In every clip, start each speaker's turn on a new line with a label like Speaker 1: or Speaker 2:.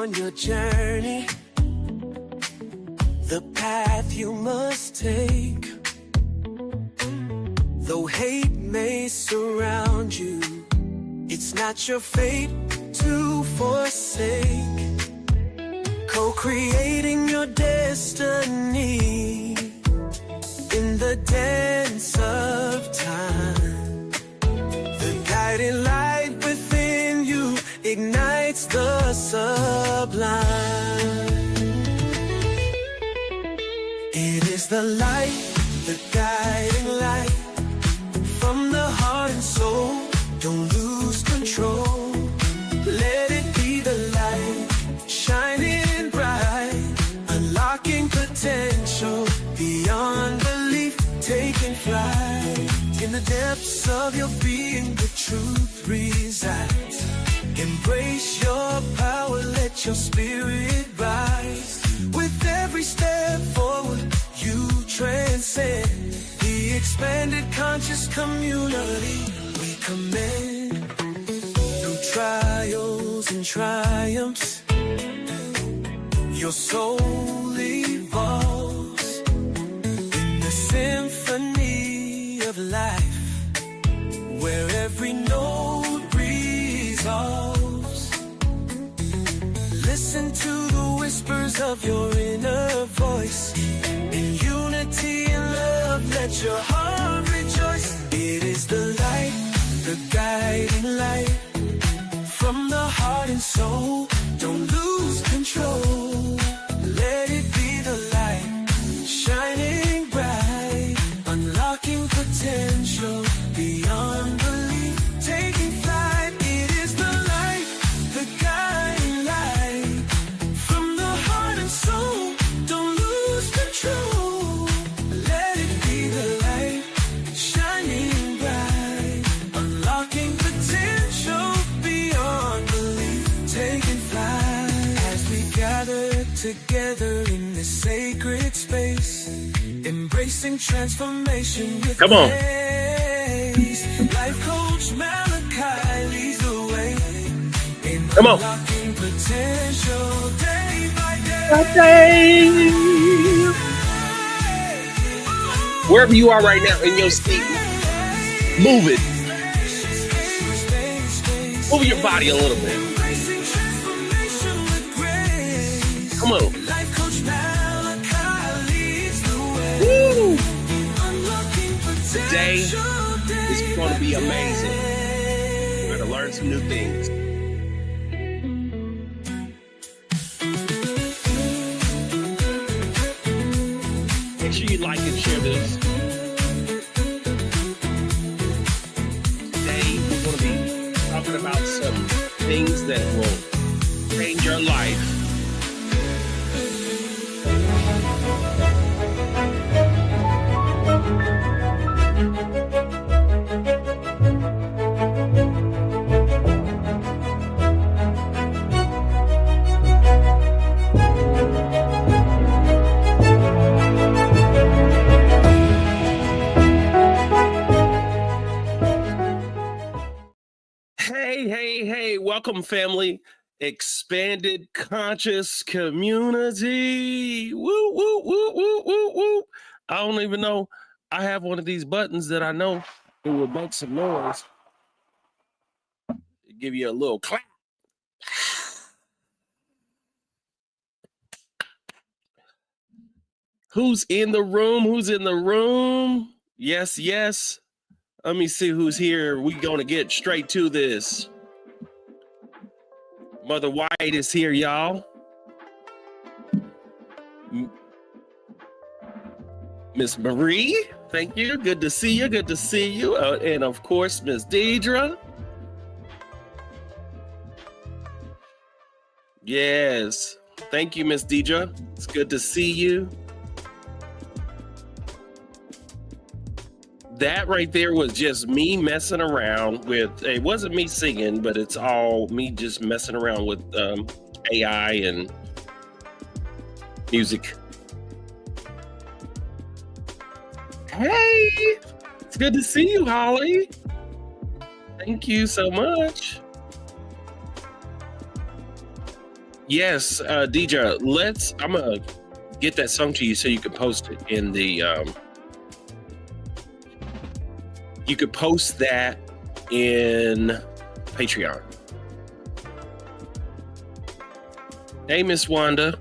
Speaker 1: on your journey, the path you must take. Though hate may surround you, it's not your fate to forsake. Co-creating your destiny in the dance of time. The guiding light within you ignites the sublime. It is the light, the guiding light from the heart and soul. Don't lose control. Let it be the light, shining bright, unlocking potential beyond belief, taking flight. In the depths of your being, the truth resides. Embrace your power, let your spirit rise. With every step forward, you transcend the expanded conscious community we commend. Through trials and triumphs, your soul evolves in the symphony of life, where every note resolves. Listen to the whispers of your inner voice. In unity and love, let your heart rejoice. It is the light, the guiding light from the heart and soul. Don't lose control. Let it be the light, shining bright, unlocking potential beyond belief, taking flight. It is the light, the guiding light from the heart and soul. Don't lose control. Let it be the light, shining bright, unlocking potential beyond belief, taking flight. As we gather together in this sacred space, embracing transformation with
Speaker 2: Come on.
Speaker 1: grace. Life coach Malachi leads the way in
Speaker 2: Come on.
Speaker 1: unlocking potential day by day.
Speaker 2: Wherever you are right now in your seat, move it. Move your body a little bit.
Speaker 1: Embracing transformation with grace.
Speaker 2: Come on.
Speaker 1: Life coach Malachi leads the way.
Speaker 2: Woo.
Speaker 1: Unlocking
Speaker 2: Today
Speaker 1: potential
Speaker 2: is
Speaker 1: day
Speaker 2: going to be
Speaker 1: by
Speaker 2: amazing.
Speaker 1: day.
Speaker 2: We're going to learn some new things. Make sure you like and share this. Today we're going to be talking about some things that will change your life. Hey, welcome family. Expanded conscious community. Woo, woo, woo, woo, woo, woo. I don't even know. I have one of these buttons that I know it will make some noise. Give you a little clap. Who's in the room? Who's in the room? Yes, yes. Let me see who's here. We're going to get straight to this. Mother White is here, y'all. Miss Marie, thank you. Good to see you. Good to see you. And of course, Miss Deidre. Yes. Thank you, Miss Deidre. It's good to see you. That right there was just me messing around with, it wasn't me singing, but it's all me just messing around with AI and music. Hey, it's good to see you, Holly. Thank you so much. Yes, DJ, I'm gonna get that song to you so you can post it in the, you could post that in Patreon. Hey, Miss Wanda.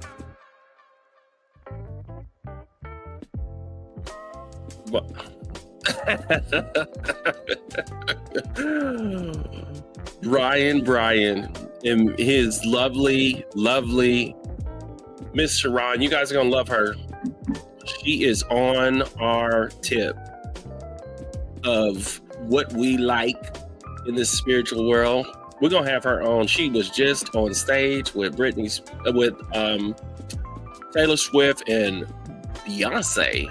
Speaker 2: Brian, and his lovely Miss Sharon. You guys are gonna love her. She is on our tip of what we like in this spiritual world. We're gonna have her on. She was just on stage with Taylor Swift and Beyonce.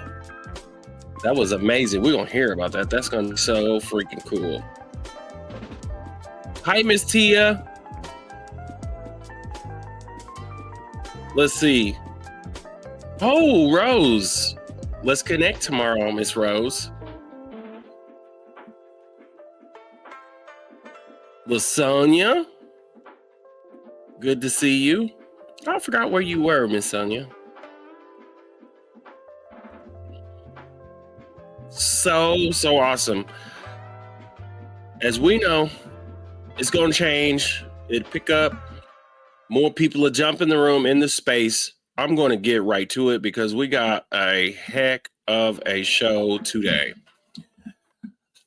Speaker 2: That was amazing. We're gonna hear about that. That's gonna be so freaking cool. Hi, Miss Tia. Let's see. Oh, Rose. Let's connect tomorrow, Miss Rose. LaSonia. Good to see you. I forgot where you were, Miss Sonia. So awesome. As we know, it's going to change. It'll pick up. More people will jump in the room, in the space. I'm going to get right to it because we got a heck of a show today.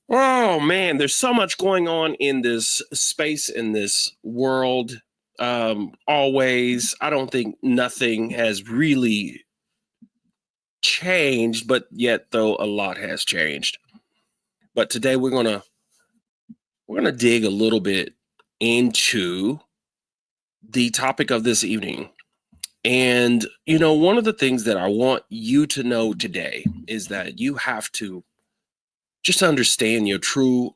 Speaker 2: Oh, man, there's so much going on in this space, in this world. Always. I don't think nothing has really changed, but yet, though, a lot has changed. But today we're gonna dig a little bit into the topic of this evening. And, you know, one of the things that I want you to know today is that you have to just understand your true,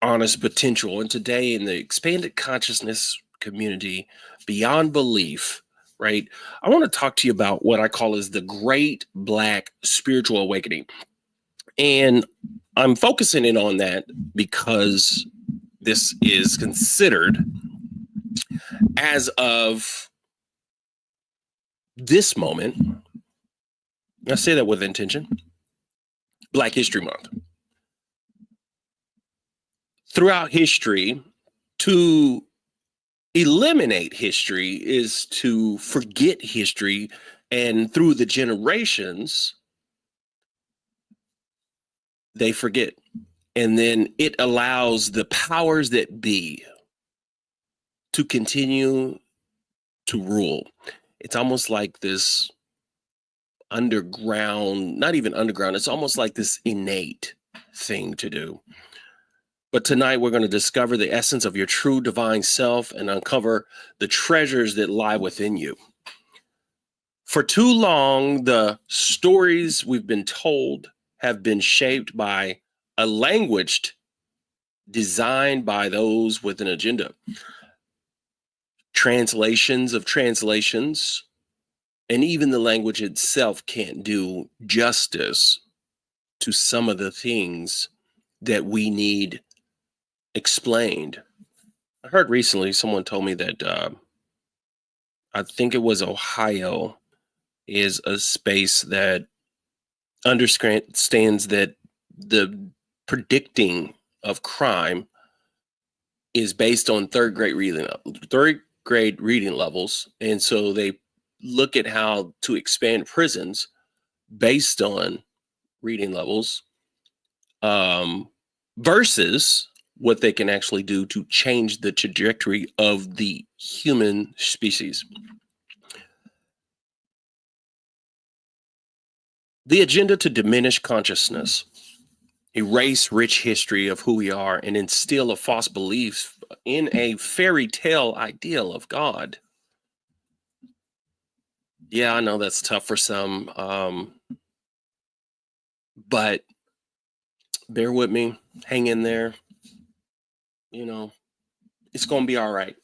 Speaker 2: honest potential. And today in the expanded consciousness community, beyond belief, right? I want to talk to you about what I call is the Great Black Spiritual Awakening. And I'm focusing in on that because this is considered, as of this moment, I say that with intention, Black History Month. Throughout history, to eliminate history is to forget history, and through the generations, they forget. And then it allows the powers that be to continue to rule. It's almost like this underground, not even underground, it's almost like this innate thing to do. But tonight we're going to discover the essence of your true divine self and uncover the treasures that lie within you. For too long, the stories we've been told have been shaped by a language designed by those with an agenda. Translations of translations, and even the language itself can't do justice to some of the things that we need explained. I heard recently someone told me that I think it was Ohio is a space that understands that the predicting of crime is based on third grade reading levels. And so they look at how to expand prisons based on reading levels versus what they can actually do to change the trajectory of the human species. The agenda to diminish consciousness, erase rich history of who we are, and instill a false belief in a fairy tale ideal of God. Yeah, I know that's tough for some, but bear with me, hang in there. You know, it's going to be all right.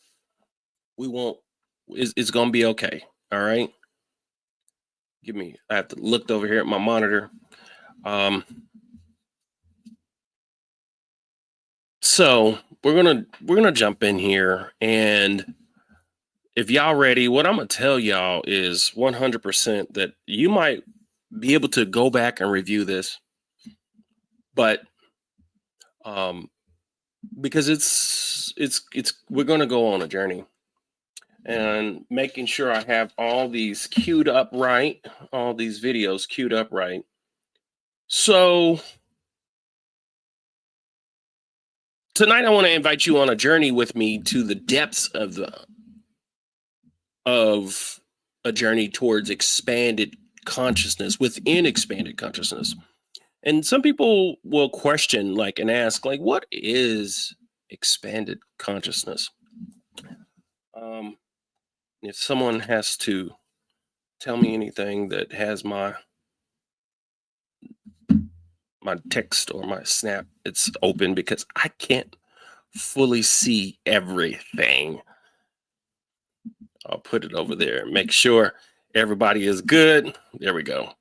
Speaker 2: It's going to be okay. All right. I have to look over here at my monitor. So we're gonna jump in here, and if y'all ready, what I'm gonna tell y'all is 100% that you might be able to go back and review this, but um, because it's we're gonna go on a journey, and making sure I have all these queued up right, all these videos queued up right. So tonight I want to invite you on a journey with me to the depths of a journey towards expanded consciousness within expanded consciousness. And some people will question, like, and ask, like, what is expanded consciousness? Um, if someone has to tell me anything that has my text or my snap, it's open because I can't fully see everything. I'll put it over there. Make sure everybody is good. There we go.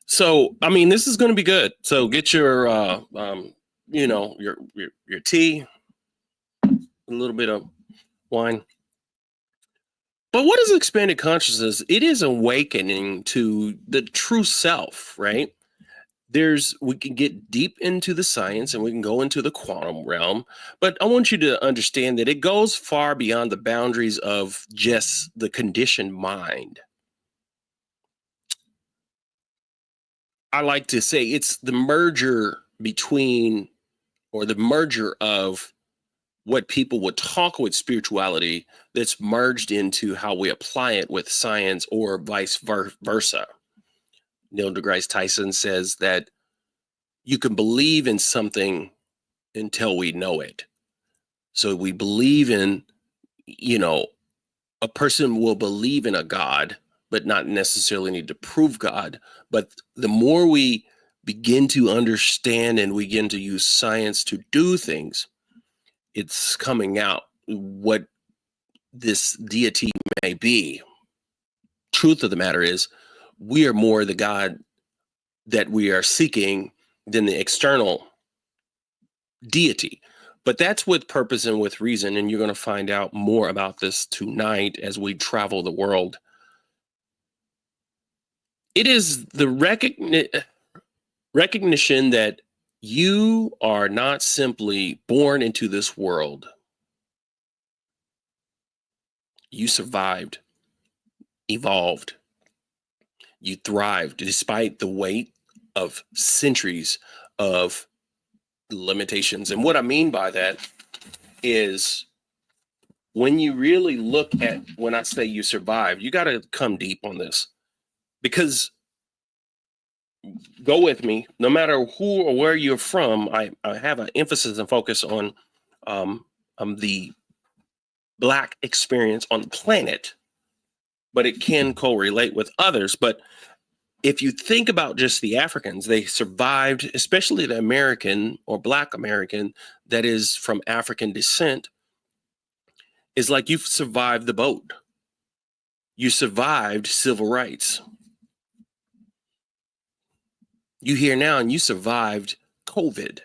Speaker 2: So, I mean, this is going to be good. So get your, your tea, a little bit of wine. But what is expanded consciousness? It is awakening to the true self, right? We can get deep into the science and we can go into the quantum realm, but I want you to understand that it goes far beyond the boundaries of just the conditioned mind. I like to say it's the merger between, or the merger of what people would talk with spirituality that's merged into how we apply it with science, or vice versa. Neil deGrasse Tyson says that you can believe in something until we know it. So we believe in, a person will believe in a God, but not necessarily need to prove God. But the more we begin to understand and we begin to use science to do things, it's coming out what this deity may be. Truth of the matter is, we are more the God that we are seeking than the external deity. But that's with purpose and with reason. And you're going to find out more about this tonight as we travel the world. It is the recognition that you are not simply born into this world. You survived, evolved, you thrived despite the weight of centuries of limitations. And what I mean by that is, when you really look at, when I say you survived, you got to come deep on this, because go with me, no matter who or where you're from, I have an emphasis and focus on the Black experience on the planet, but it can correlate with others. But if you think about just the Africans, they survived, especially the American or Black American that is from African descent, is like you've survived the boat. You survived civil rights. You here now and you survived COVID.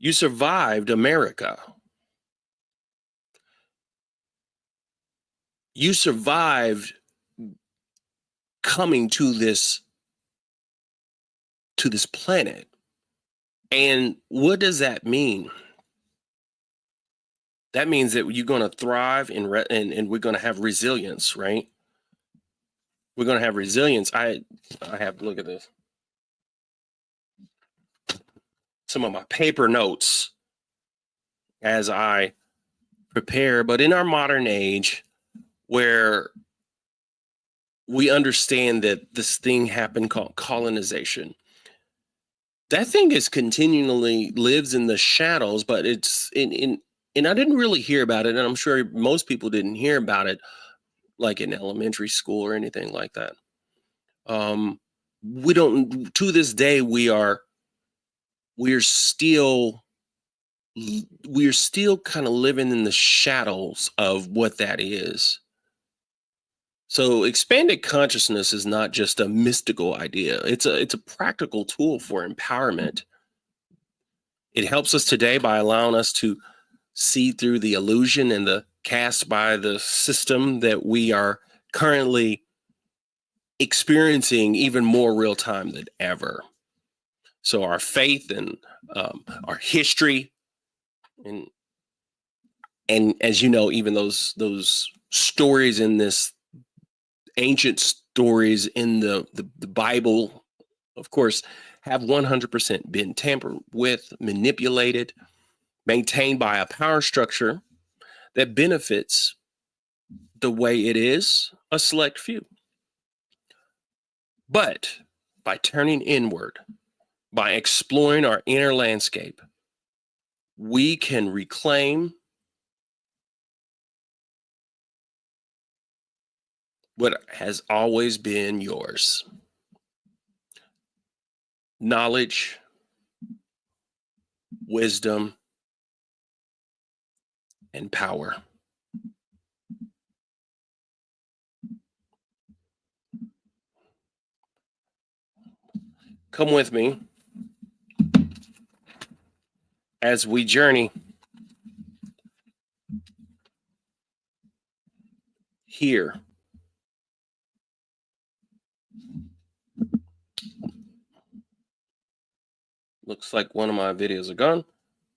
Speaker 2: You survived America. You survived coming to this planet. And what does that mean? That means that you're going to thrive and we're going to have resilience, right? We're going to have resilience. I have, look at this. Some of my paper notes as I prepare, but in our modern age where we understand that this thing happened called colonization, that thing is continually lives in the shadows, but it's and I didn't really hear about it, and I'm sure most people didn't hear about it, like in elementary school or anything like that. We don't, to this day, we're still kind of living in the shadows of what that is. So expanded consciousness is not just a mystical idea. It's a practical tool for empowerment. It helps us today by allowing us to see through the illusion and the cast by the system that we are currently experiencing even more real time than ever. So our faith and our history, and as you know, even those stories in this ancient stories in the Bible, of course, have 100% been tampered with, manipulated, maintained by a power structure that benefits the way it is a select few. But by turning inward, by exploring our inner landscape, we can reclaim what has always been yours: knowledge, wisdom, and power. Come with me as we journey here. Looks like one of my videos are gone,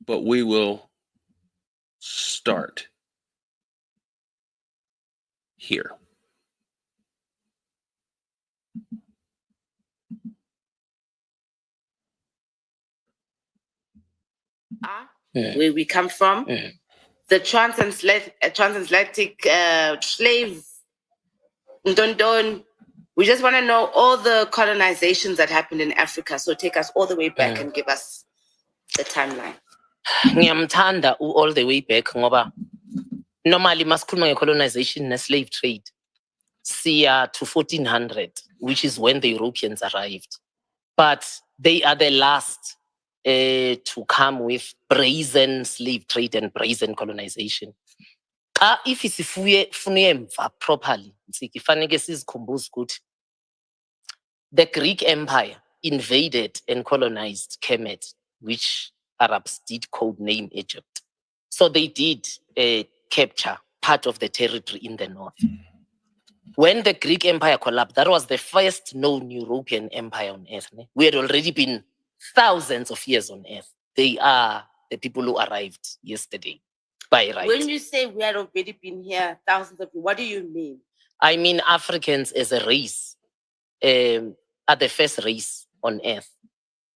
Speaker 2: but we will start here.
Speaker 3: Where we come from, the transatlantic slave, Ndondon. We just want to know all the colonizations that happened in Africa. So take us all the way back and give us the timeline.
Speaker 4: Ngiyamthanda all the way back ngoba normally masikhuluma nge-colonization ne-slave trade siya to 1400, which is when the Europeans arrived. But they are the last to come with brazen slave trade and brazen colonization. If isifuye emva properly, sifanele sizikhumbuze ukuthi the Greek Empire invaded and colonized Kemet, which Arabs did codename Egypt. So they did capture part of the territory in the north. When the Greek Empire collapsed, that was the first known European empire on earth. We had already been thousands of years on earth. They are the people who arrived yesterday by right.
Speaker 3: When you say we had already been here thousands of years, what do you mean?
Speaker 4: I mean Africans as a race are the first race on earth.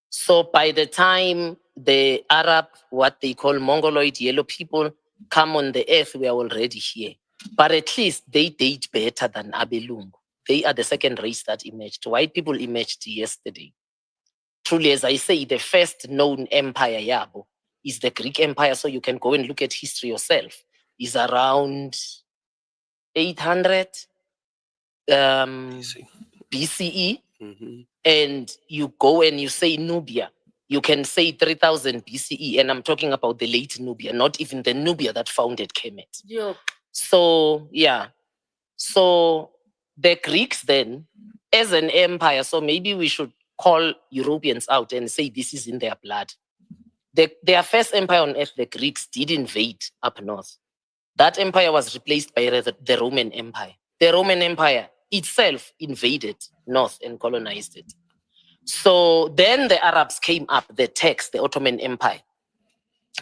Speaker 4: So by the time the Arab, what they call Mongoloid yellow people, come on the earth, we are already here. But at least they date better than Abelungu. They are the second race that emerged. White people emerged yesterday. Truly, as I say, the first known empire, Yabo, is the Greek Empire. So you can go and look at history yourself. Is around 800 BCE. And you go and you say Nubia. You can say 3000 BCE. And I'm talking about the late Nubia, not even the Nubia that founded Kemet.
Speaker 3: Yeah.
Speaker 4: So, yeah. So the Greeks then, as an empire, so maybe we should call Europeans out and say this is in their blood. Their first empire on earth, the Greeks, did invade up north. That empire was replaced by the Roman Empire. The Roman Empire itself invaded north and colonized it. So then the Arabs came up, the Turks, the Ottoman Empire,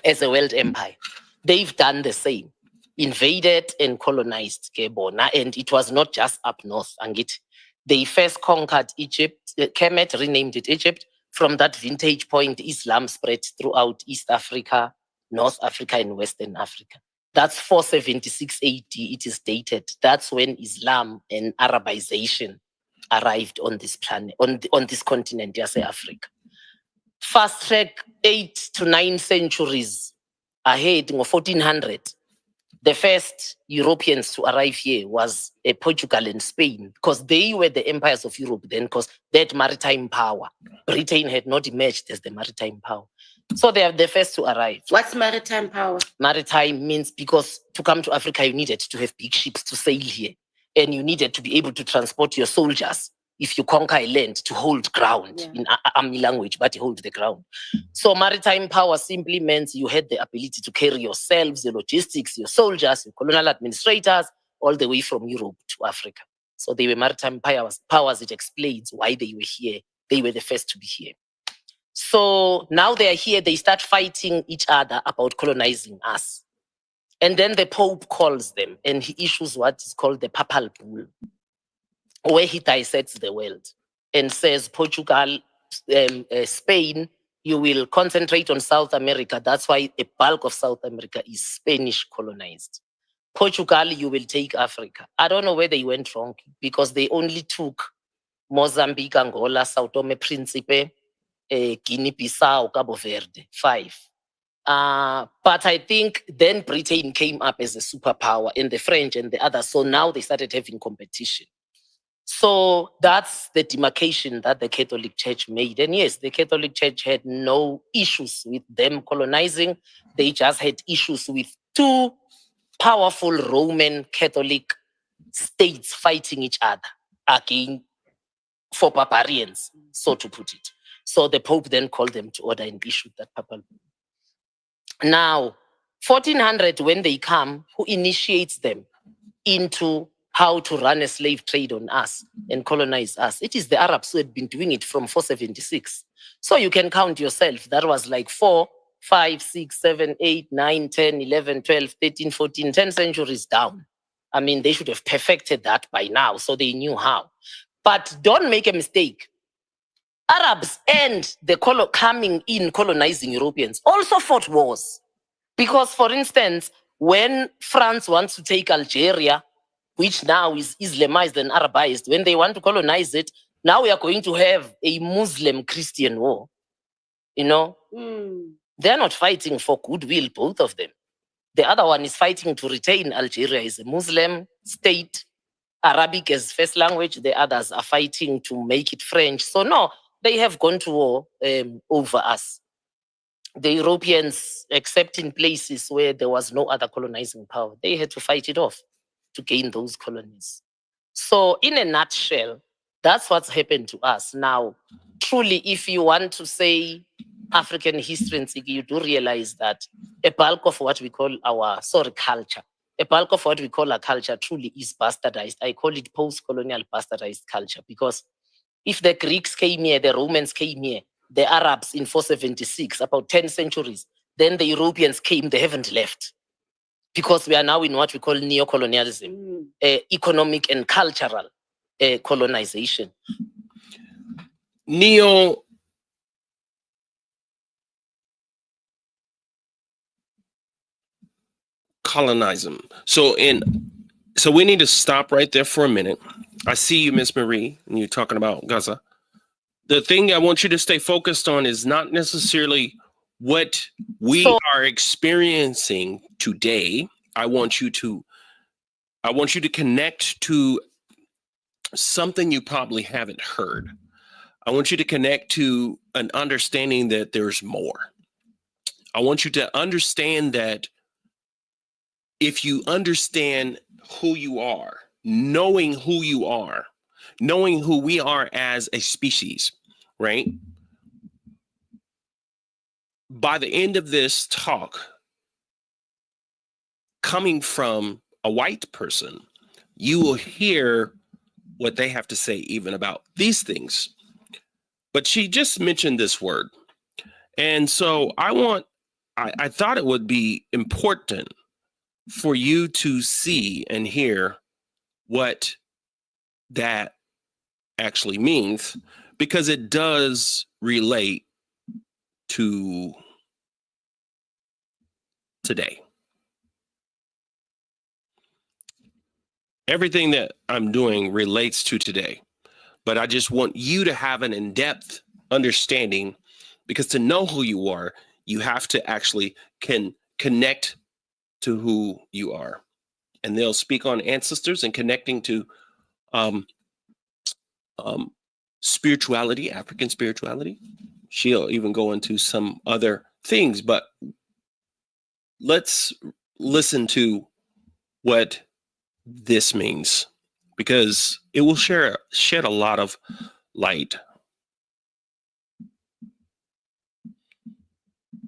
Speaker 4: as a world empire. They've done the same, invaded and colonized Kebona, and it was not just up north. They first conquered Egypt, Kemet renamed it Egypt. From that vintage point, Islam spread throughout East Africa, North Africa, and Western Africa. That's 476 AD, it is dated. That's when Islam and Arabization arrived on this planet, on this continent, yes, Africa. Fast track 8 to 9 centuries ahead, in 1400, the first Europeans to arrive here was Portugal and Spain, because they were the empires of Europe then, because they had maritime power. Britain had not emerged as the maritime power. So they are the first to arrive.
Speaker 3: What's maritime power?
Speaker 4: Maritime means because to come to Africa, you needed to have big ships to sail here. And you needed to be able to transport your soldiers, if you conquer a land, to hold ground in army language, but you hold the ground. So maritime power simply means you had the ability to carry yourselves, your logistics, your soldiers, your colonial administrators, all the way from Europe to Africa. So they were maritime powers. It explains why they were here. They were the first to be here. So now they are here, they start fighting each other about colonizing us. And then the Pope calls them and he issues what is called the Papal Bull, where he dissects the world and says, Portugal, Spain, you will concentrate on South America. That's why a bulk of South America is Spanish colonized. Portugal, you will take Africa. I don't know where they went wrong because they only took Mozambique, Angola, Sao Tome, Principe, Guinea-Bissau, Cabo Verde, 5. But I think then Britain came up as a superpower and the French and the others. So now they started having competition. So that's the demarcation that the Catholic Church made. And yes, the Catholic Church had no issues with them colonizing. They just had issues with 2 powerful Roman Catholic states fighting each other again for barbarians, so to put it. So the Pope then called them to order and issued that papal bull. Now, 1400, when they come, who initiates them into how to run a slave trade on us and colonize us? It is the Arabs who had been doing it from 476. So you can count yourself. That was like 4, 5, 6, 7, 8, 9, 10, 11, 12, 13, 14, 10 centuries down. I mean, they should have perfected that by now, so they knew how. But don't make a mistake. Arabs and the coming in colonizing Europeans also fought wars. Because, for instance, when France wants to take Algeria, which now is Islamized and Arabized, when they want to colonize it, now we are going to have a Muslim-Christian war. You know? They're not fighting for goodwill, both of them. The other one is fighting to retain Algeria as a Muslim state, Arabic as first language. The others are fighting to make it French. So no, they have gone to war over us. The Europeans, except in places where there was no other colonizing power, they had to fight it off to gain those colonies. So in a nutshell, that's what's happened to us. Now, truly, if you want to say African history, you do realize that a bulk of what we call our culture, a bulk of what we call our culture truly is bastardized. I call it post-colonial bastardized culture because if the Greeks came here, the Romans came here, the Arabs in 476, about 10 centuries, then the Europeans came, they haven't left. Because we are now in what we call neo-colonialism, economic and cultural colonization.
Speaker 2: Colonizing. So we need to stop right there for a minute. I see you, Miss Marie, and you're talking about Gaza. The thing I want you to stay focused on is not necessarily what we are experiencing today. I want you to connect to something you probably haven't heard. I want you to connect to an understanding that there's more. I want you to understand that if you understand who you are, knowing who you are, knowing who we are as a species, right? By the end of this talk, coming from a white person, you will hear what they have to say even about these things. But she just mentioned this word. And so I thought it would be important for you to see and hear what that actually means, because it does relate to today. Everything that I'm doing relates to today, but I just want you to have an in-depth understanding, because to know who you are, you have to actually connect to who you are. And they'll speak on ancestors and connecting to spirituality, African spirituality. She'll even go into some other things, but let's listen to what this means, because it will shed a lot of light.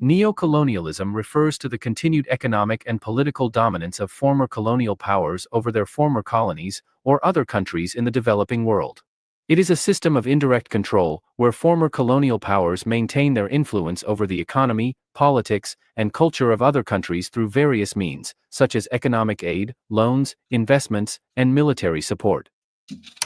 Speaker 5: Neocolonialism refers to the continued economic and political dominance of former colonial powers over their former colonies or other countries in the developing world. It is a system of indirect control where former colonial powers maintain their influence over the economy, politics, and culture of other countries through various means, such as economic aid, loans, investments, and military support.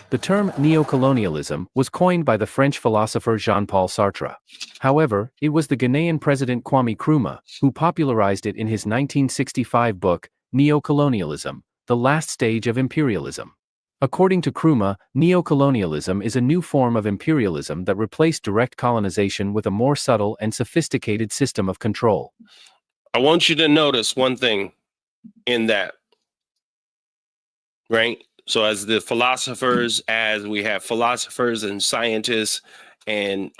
Speaker 5: The term neocolonialism was coined by the French philosopher Jean-Paul Sartre. However, it was the Ghanaian president Kwame Nkrumah who popularized it in his 1965 book, Neocolonialism: The Last Stage of Imperialism. According to Nkrumah, neocolonialism is a new form of imperialism that replaced direct colonization with a more subtle and sophisticated system of control.
Speaker 2: I want you to notice one thing in that, right? So as we have philosophers and scientists and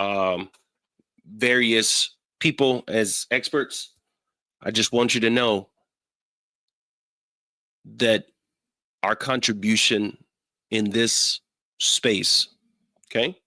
Speaker 2: various people as experts, I just want you to know that our contribution in this space, okay?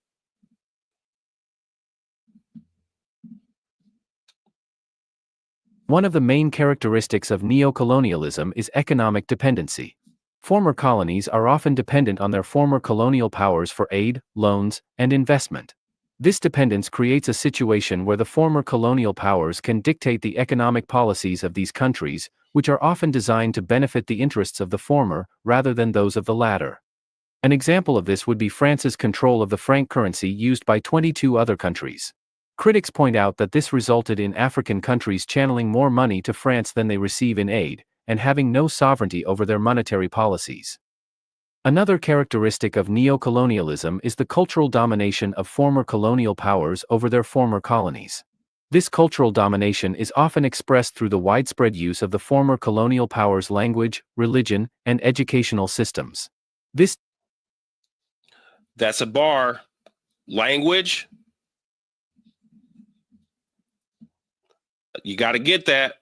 Speaker 5: One of the main characteristics of neocolonialism is economic dependency. Former colonies are often dependent on their former colonial powers for aid, loans, and investment. This dependence creates a situation where the former colonial powers can dictate the economic policies of these countries, which are often designed to benefit the interests of the former rather than those of the latter. An example of this would be France's control of the franc currency used by 22 other countries. Critics point out that this resulted in African countries channeling more money to France than they receive in aid, and having no sovereignty over their monetary policies. Another characteristic of neocolonialism is the cultural domination of former colonial powers over their former colonies. This cultural domination is often expressed through the widespread use of the former colonial powers' language, religion, and educational systems.
Speaker 2: That's a bar. Language. You got to get that.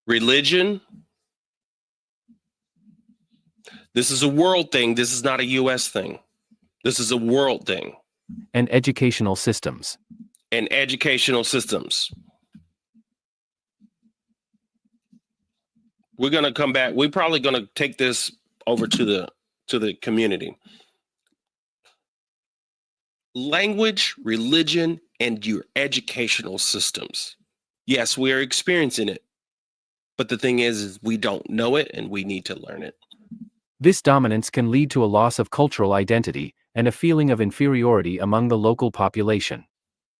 Speaker 2: Religion. This is a world thing. This is not a U.S. thing. This is a world thing.
Speaker 5: And educational systems.
Speaker 2: And educational systems. We're going to come back. We're probably going to take this over to the community. Language, religion, and your educational systems. Yes, we are experiencing it. But the thing is we don't know it and we need to learn it.
Speaker 5: This dominance can lead to a loss of cultural identity and a feeling of inferiority among the local population.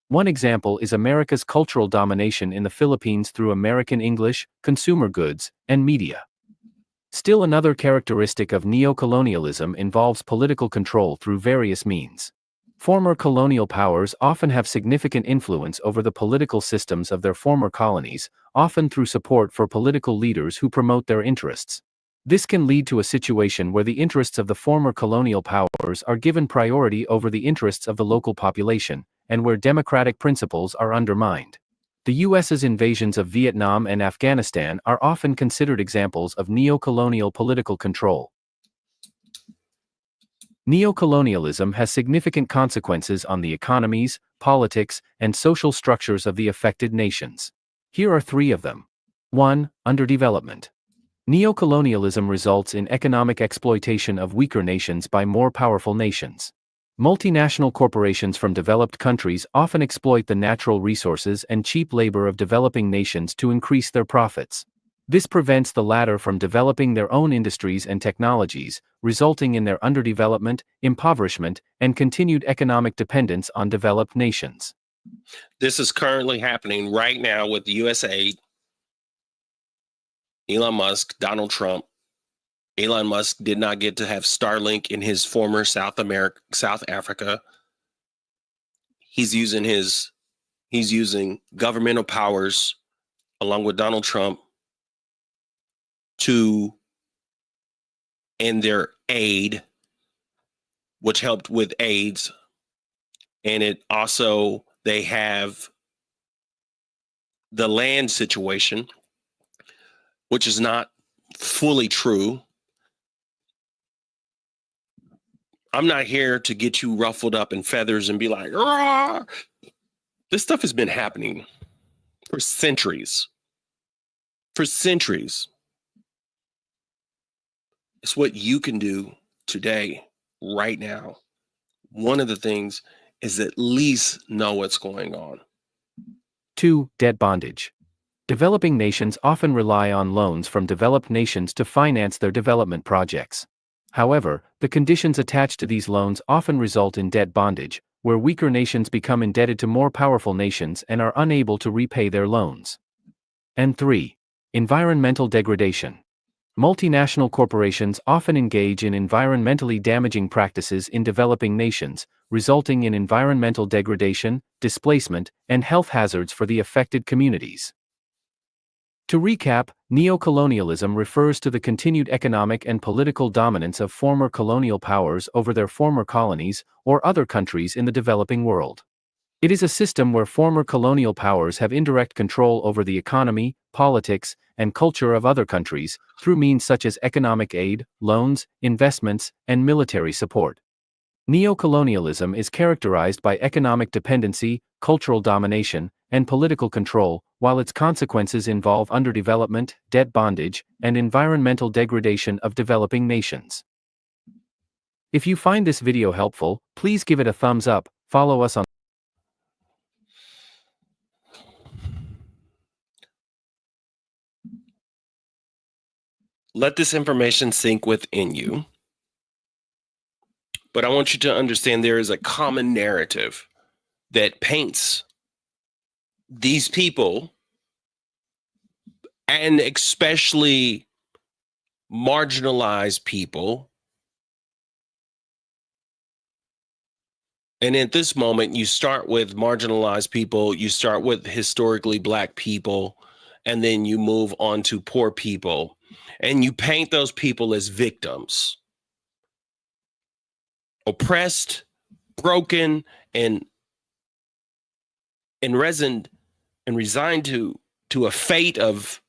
Speaker 5: One example is America's cultural domination in the Philippines through American English, consumer goods, and media. Still another characteristic of neocolonialism involves political control through various means. Former colonial powers often have significant influence over the political systems of their former colonies, often through support for political leaders who promote their interests. This can lead to a situation where the interests of the former colonial powers are given priority over the interests of the local population, and where democratic principles are undermined. The U.S.'s invasions of Vietnam and Afghanistan are often considered examples of neocolonial political control. Neocolonialism has significant consequences on the economies, politics, and social structures of the affected nations. Here are three of them. 1. Underdevelopment. Neocolonialism results in economic exploitation of weaker nations by more powerful nations. Multinational corporations from developed countries often exploit the natural resources and cheap labor of developing nations to increase their profits. This prevents the latter from developing their own industries and technologies, resulting in their underdevelopment, impoverishment, and continued economic dependence on developed nations.
Speaker 2: This is currently happening right now with USAID, Elon Musk, Donald Trump. Elon Musk did not get to have Starlink in his former South Africa. He's using governmental powers along with Donald Trump to end their aid, which helped with AIDS. And it also, they have the land situation, which is not fully true. I'm not here to get you ruffled up in feathers and be like, "Rah!" This stuff has been happening for centuries. For centuries. It's what you can do today, right now. One of the things is at least know what's going on.
Speaker 5: 2. Debt bondage. Developing nations often rely on loans from developed nations to finance their development projects. However, the conditions attached to these loans often result in debt bondage, where weaker nations become indebted to more powerful nations and are unable to repay their loans. And 3. Environmental degradation. Multinational corporations often engage in environmentally damaging practices in developing nations, resulting in environmental degradation, displacement, and health hazards for the affected communities. To recap, neocolonialism refers to the continued economic and political dominance of former colonial powers over their former colonies or other countries in the developing world. It is a system where former colonial powers have indirect control over the economy, politics, and culture of other countries, through means such as economic aid, loans, investments, and military support. Neocolonialism is characterized by economic dependency, cultural domination, and political control, while its consequences involve underdevelopment, debt bondage, and environmental degradation of developing nations. If you find this video helpful, please give it a thumbs up, follow us on
Speaker 2: Let this information sink within you. But I want you to understand there is a common narrative that paints these people, and especially marginalized people. And at this moment, you start with marginalized people, you start with historically Black people, and then you move on to poor people. And you paint those people as victims, oppressed, broken, and resigned to a fate of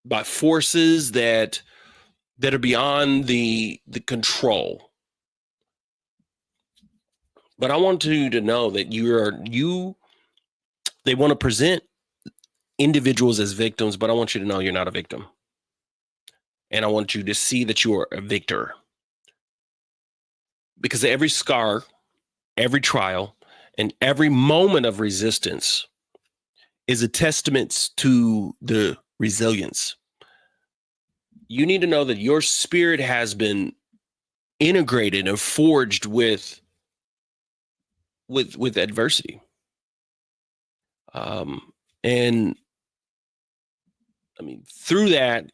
Speaker 2: by forces that are beyond the control. But I want you to know that they want to present individuals as victims, but I want you to know you're not a victim. And I want you to see that you are a victor. Because every scar, every trial, and every moment of resistance is a testament to the resilience. You need to know that your spirit has been integrated and forged with adversity. And I mean, through that,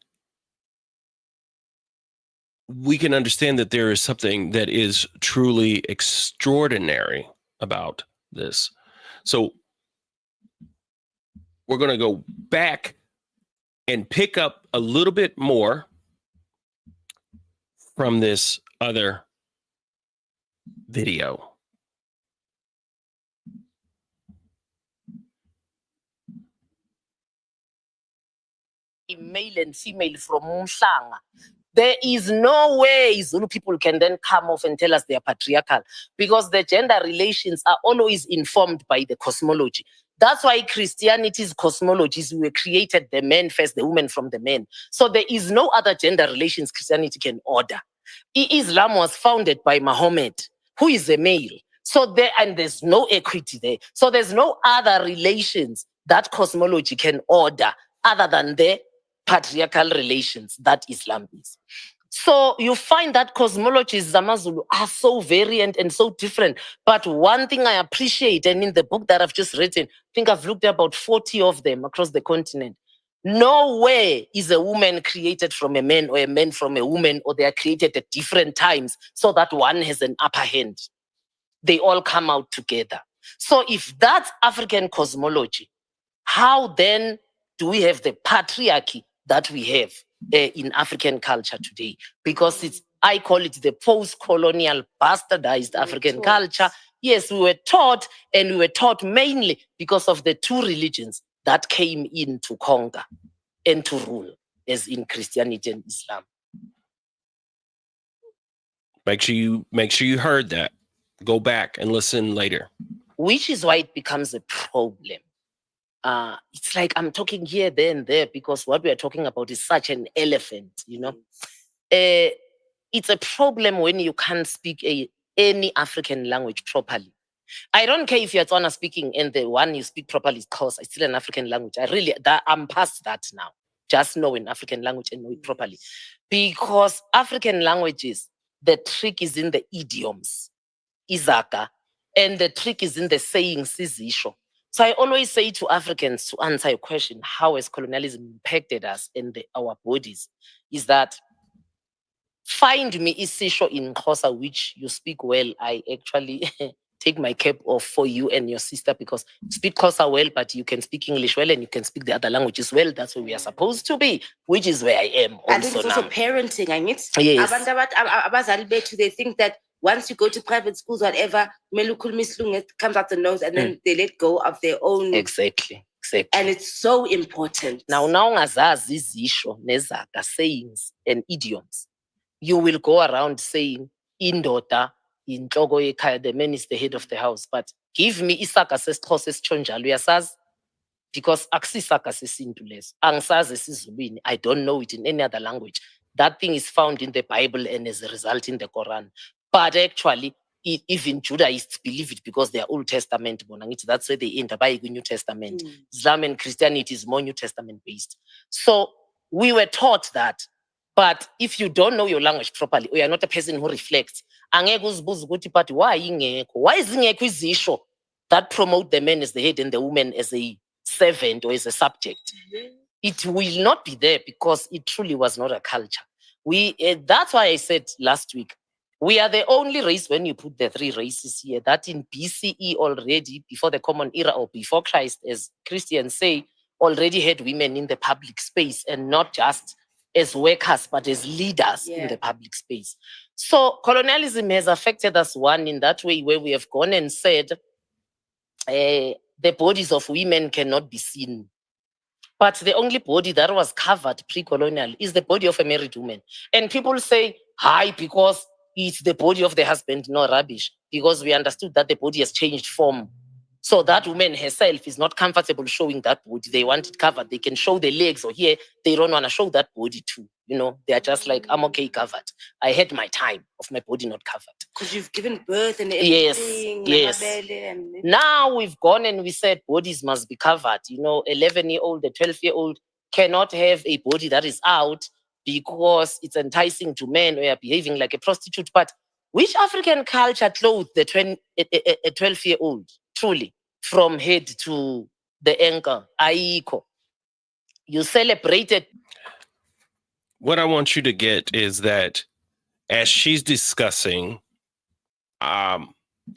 Speaker 2: we can understand that there is something that is truly extraordinary about this. So we're going to go back and pick up a little bit more from this other video.
Speaker 4: Male and female from Umhlanga. There is no way Zulu people can then come off and tell us they are patriarchal, because the gender relations are always informed by the cosmology. That's why Christianity's cosmologies were created the men first, the women from the men. So there is no other gender relations Christianity can order. Islam was founded by Muhammad, who is a male. So there's no equity there. So there's no other relations that cosmology can order other than the patriarchal relations that Islam is. So you find that cosmologies Zamazulu are so variant and so different. But one thing I appreciate, and in the book that I've just written, I think I've looked at about 40 of them across the continent. Nowhere is a woman created from a man or a man from a woman, or they are created at different times so that one has an upper hand. They all come out together. So if that's African cosmology, how then do we have the patriarchy that we have in African culture today? Because I call it the post-colonial bastardized African culture. Yes, we were taught, and we were taught mainly because of the two religions that came in to conquer and to rule, as in Christianity and Islam.
Speaker 2: Make sure you heard that. Go back and listen later.
Speaker 4: Which is why it becomes a problem. It's like I'm talking here, there, and there, because what we are talking about is such an elephant, you know. It's a problem when you can't speak any African language properly. I don't care if you're Tswana speaking and the one you speak properly is Xhosa. It's still an African language. I'm past that now. Just know an African language and know it properly. Because African languages, the trick is in the idioms, izaka, and the trick is in the saying, sizisho. So I always say to Africans, to answer your question, how has colonialism impacted us and our bodies, is that find me isisho in Xhosa, which you speak well. I actually take my cap off for you and your sister, because you speak Xhosa well, but you can speak English well and you can speak the other languages well. That's where we are supposed to be, which is where I am also.
Speaker 3: I think it's also
Speaker 4: now.
Speaker 3: parenting, I mean.
Speaker 4: Yes.
Speaker 3: They think that once you go to private schools, whatever, it comes out the nose, and then they let go of their own.
Speaker 4: Exactly.
Speaker 3: And it's so important.
Speaker 4: Now ungazazi izisho nezaga, sayings and idioms, you will go around saying indoda inhloko yekhaya, the man is the head of the house. But give me isaga sesixhosa esitshonjalo, uyasazi? Because akusisaga sesintu leso. Angisazi esizulwini. I don't know it in any other language. That thing is found in the Bible and as a result in the Quran. But actually, even Judaists believe it because they are Old Testament. That's where they end up buying the New Testament. Islam and Christianity is more New Testament based. So we were taught that. But if you don't know your language properly, or you're not a person who reflects, but why is ingekho izisho that promote the man as the head and the woman as a servant or as a subject? It will not be there because it truly was not a culture. That's why I said last week, we are the only race, when you put the three races here, that in BCE already, before the Common Era or before Christ, as Christians say, already had women in the public space, and not just as workers, but as leaders in the public space. So colonialism has affected us, one, in that way, where we have gone and said the bodies of women cannot be seen. But the only body that was covered pre-colonial is the body of a married woman. And people say, hi, because it's the body of the husband. No, rubbish. Because we understood that the body has changed form. So that woman herself is not comfortable showing that body. They want it covered. They can show the legs, or here, they don't want to show that body too. You know, they are just like, I'm okay covered. I had my time of my body not covered.
Speaker 3: Because you've given birth and everything.
Speaker 4: Yes. Now we've gone and we said bodies must be covered. You know, 11-year-old, a 12-year-old cannot have a body that is out because it's enticing to men, or you're behaving like a prostitute. But which African culture clothed a 12-year-old? Truly, from head to the ankle, aiko. You celebrated.
Speaker 2: What I want you to get is that as she's discussing, I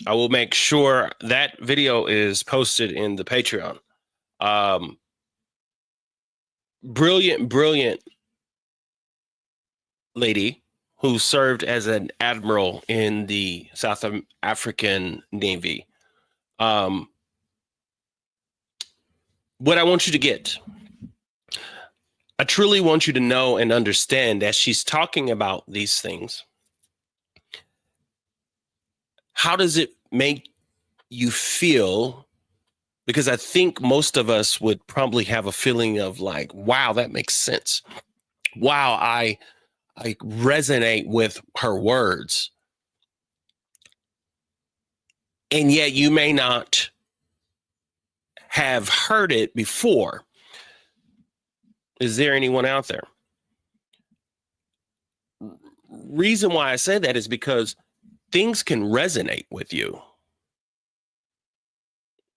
Speaker 2: will make sure that video is posted in the Patreon. Brilliant lady who served as an admiral in the South African Navy. What I want you to get, I truly want you to know and understand, as she's talking about these things, how does it make you feel? Because I think most of us would probably have a feeling of like, wow, that makes sense. Wow, I resonate with her words. And yet you may not have heard it before. Is there anyone out there? Reason why I say that is because things can resonate with you.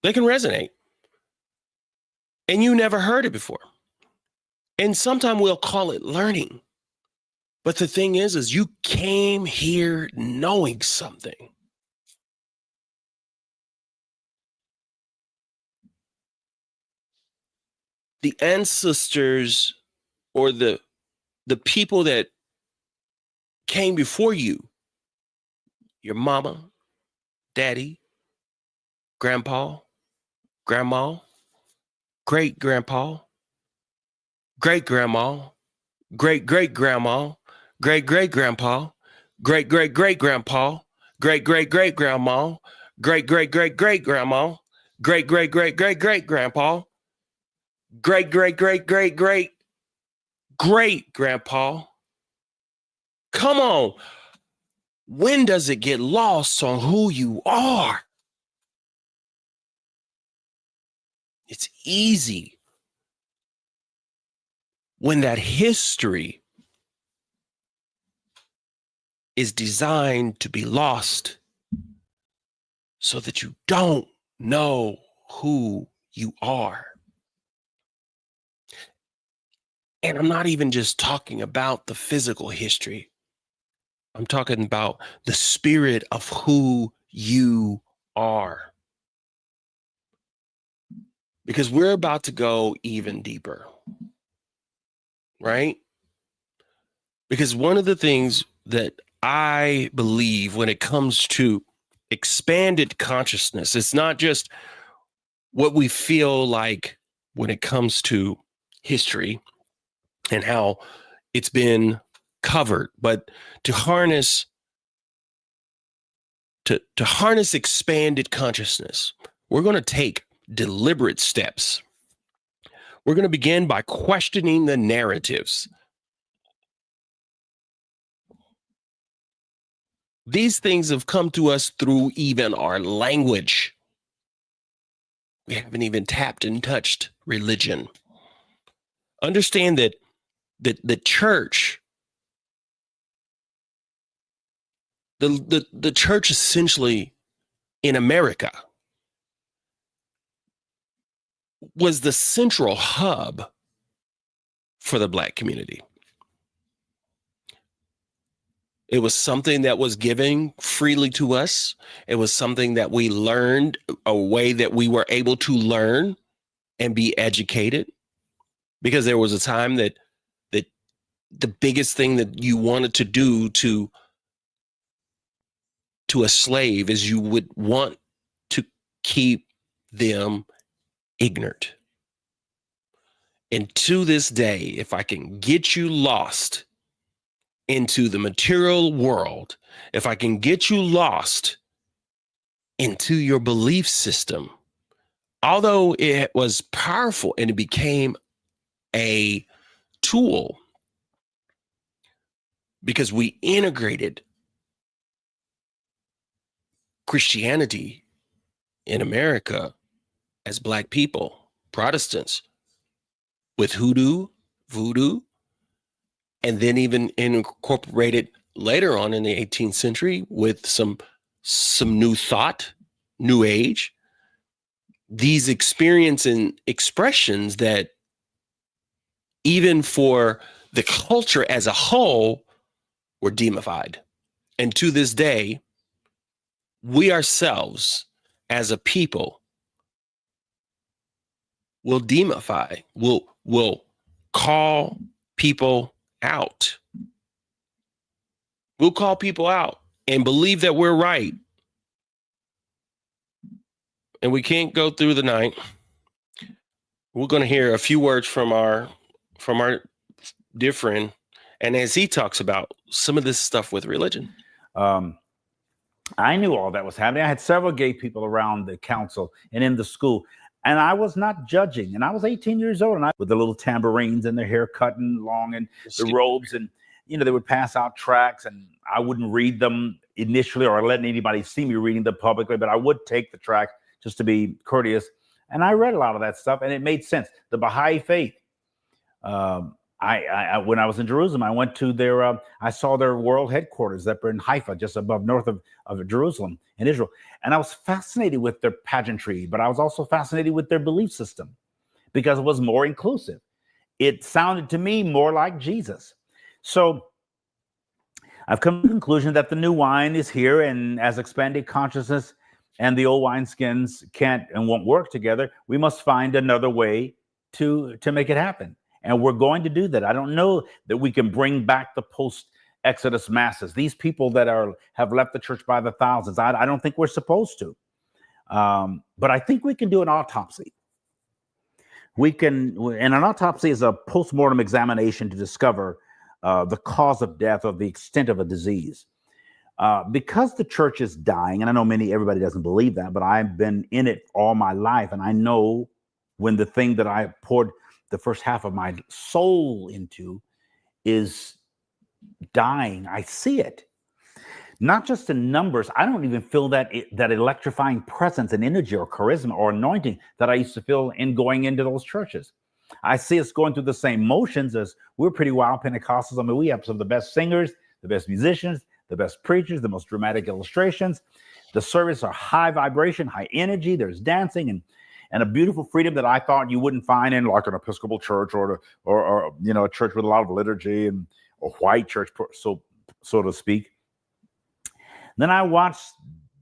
Speaker 2: They can resonate. And you never heard it before. And sometimes we'll call it learning. But the thing is you came here knowing something. The ancestors or the people that came before you, your mama, daddy, grandpa, grandma, great grandpa, great grandma, great great grandma, great great grandpa, great great great grandpa, great great great grandma, great great great great grandma, great great great great great grandpa, great great great great great great grandpa. Come on. When does it get lost on who you are? It's easy when that history is designed to be lost so that you don't know who you are. And I'm not even just talking about the physical history. I'm talking about the spirit of who you are. Because we're about to go even deeper, right? Because one of the things that I believe when it comes to expanded consciousness, it's not just what we feel like when it comes to history and how it's been covered, but to harness expanded consciousness, we're going to take deliberate steps. We're going to begin by questioning the narratives. These things have come to us through even our language. We haven't even tapped and touched religion. Understand that the church, the church essentially in America was the central hub for the Black community. It was something that was given freely to us. It was something that we learned, a way that we were able to learn and be educated, because there was a time that the biggest thing that you wanted to do to a slave is you would want to keep them ignorant. And to this day, if I can get you lost into the material world, if I can get you lost into your belief system, although it was powerful and it became a tool because we integrated Christianity in America as Black people, Protestants, with hoodoo, voodoo, and then even incorporated later on in the 18th century with some new thought, new age, these experience and expressions that even for the culture as a whole were demified. And to this day, we ourselves as a people will demify, will call people out. We'll call people out and believe that we're right. And we can't go through the night. We're going to hear a few words from our dear friend, and as he talks about some of this stuff with religion.
Speaker 6: I knew all that was happening. I had several gay people around the council and in the school, and I was not judging. And I was 18 years old, and I with the little tambourines and their hair cut and long and the robes, and they would pass out tracts, and I wouldn't read them initially or letting anybody see me reading them publicly, but I would take the tract just to be courteous. And I read a lot of that stuff, and it made sense. The Baha'i faith. I when I was in Jerusalem, I went to their, I saw their world headquarters that were in Haifa, just above north of Jerusalem in Israel. And I was fascinated with their pageantry, but I was also fascinated with their belief system because it was more inclusive. It sounded to me more like Jesus. So I've come to the conclusion that the new wine is here, and as expanded consciousness and the old wineskins can't and won't work together, we must find another way to make it happen. And we're going to do that. I don't know that we can bring back the post-Exodus masses. These people that have left the church by the thousands, I don't think we're supposed to. But I think we can do an autopsy. And an autopsy is a post-mortem examination to discover the cause of death or the extent of a disease. because the church is dying, and I know everybody doesn't believe that, but I've been in it all my life, and I know when the thing that I poured the first half of my soul into is dying. I see it. Not just in numbers. I don't even feel that electrifying presence and energy or charisma or anointing that I used to feel in going into those churches. I see us going through the same motions as we're pretty wild Pentecostals. I mean, we have some of the best singers, the best musicians, the best preachers, the most dramatic illustrations. The service are high vibration, high energy. There's dancing and a beautiful freedom that I thought you wouldn't find in like an Episcopal church or a church with a lot of liturgy and a white church, so to speak. Then I watched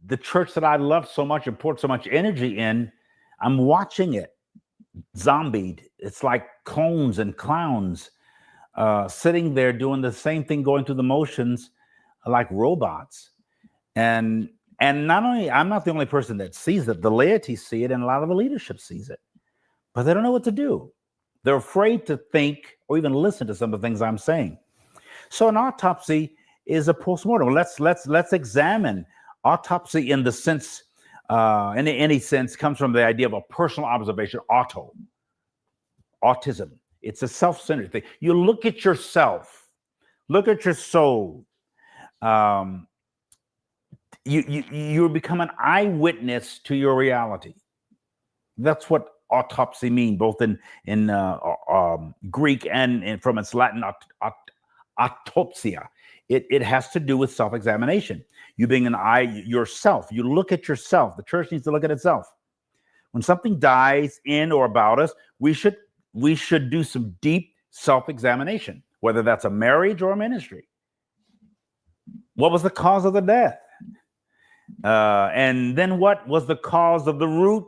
Speaker 6: the church that I loved so much and poured so much energy in. I'm watching it zombied. It's like clones and clowns sitting there doing the same thing, going through the motions like robots. And not only, I'm not the only person that sees it, the laity see it, and a lot of the leadership sees it, but they don't know what to do. They're afraid to think or even listen to some of the things I'm saying. So an autopsy is a postmortem. Let's examine. Autopsy in the sense, in any sense, comes from the idea of a personal observation. Autism. It's a self-centered thing. You look at yourself, look at your soul. You become an eyewitness to your reality. That's what autopsy means, both in Greek and from its Latin autopsia. It has to do with self-examination. You being an eye yourself. You look at yourself. The church needs to look at itself. When something dies in or about us, we should do some deep self-examination, whether that's a marriage or a ministry. What was the cause of the death? And then what was the cause of the root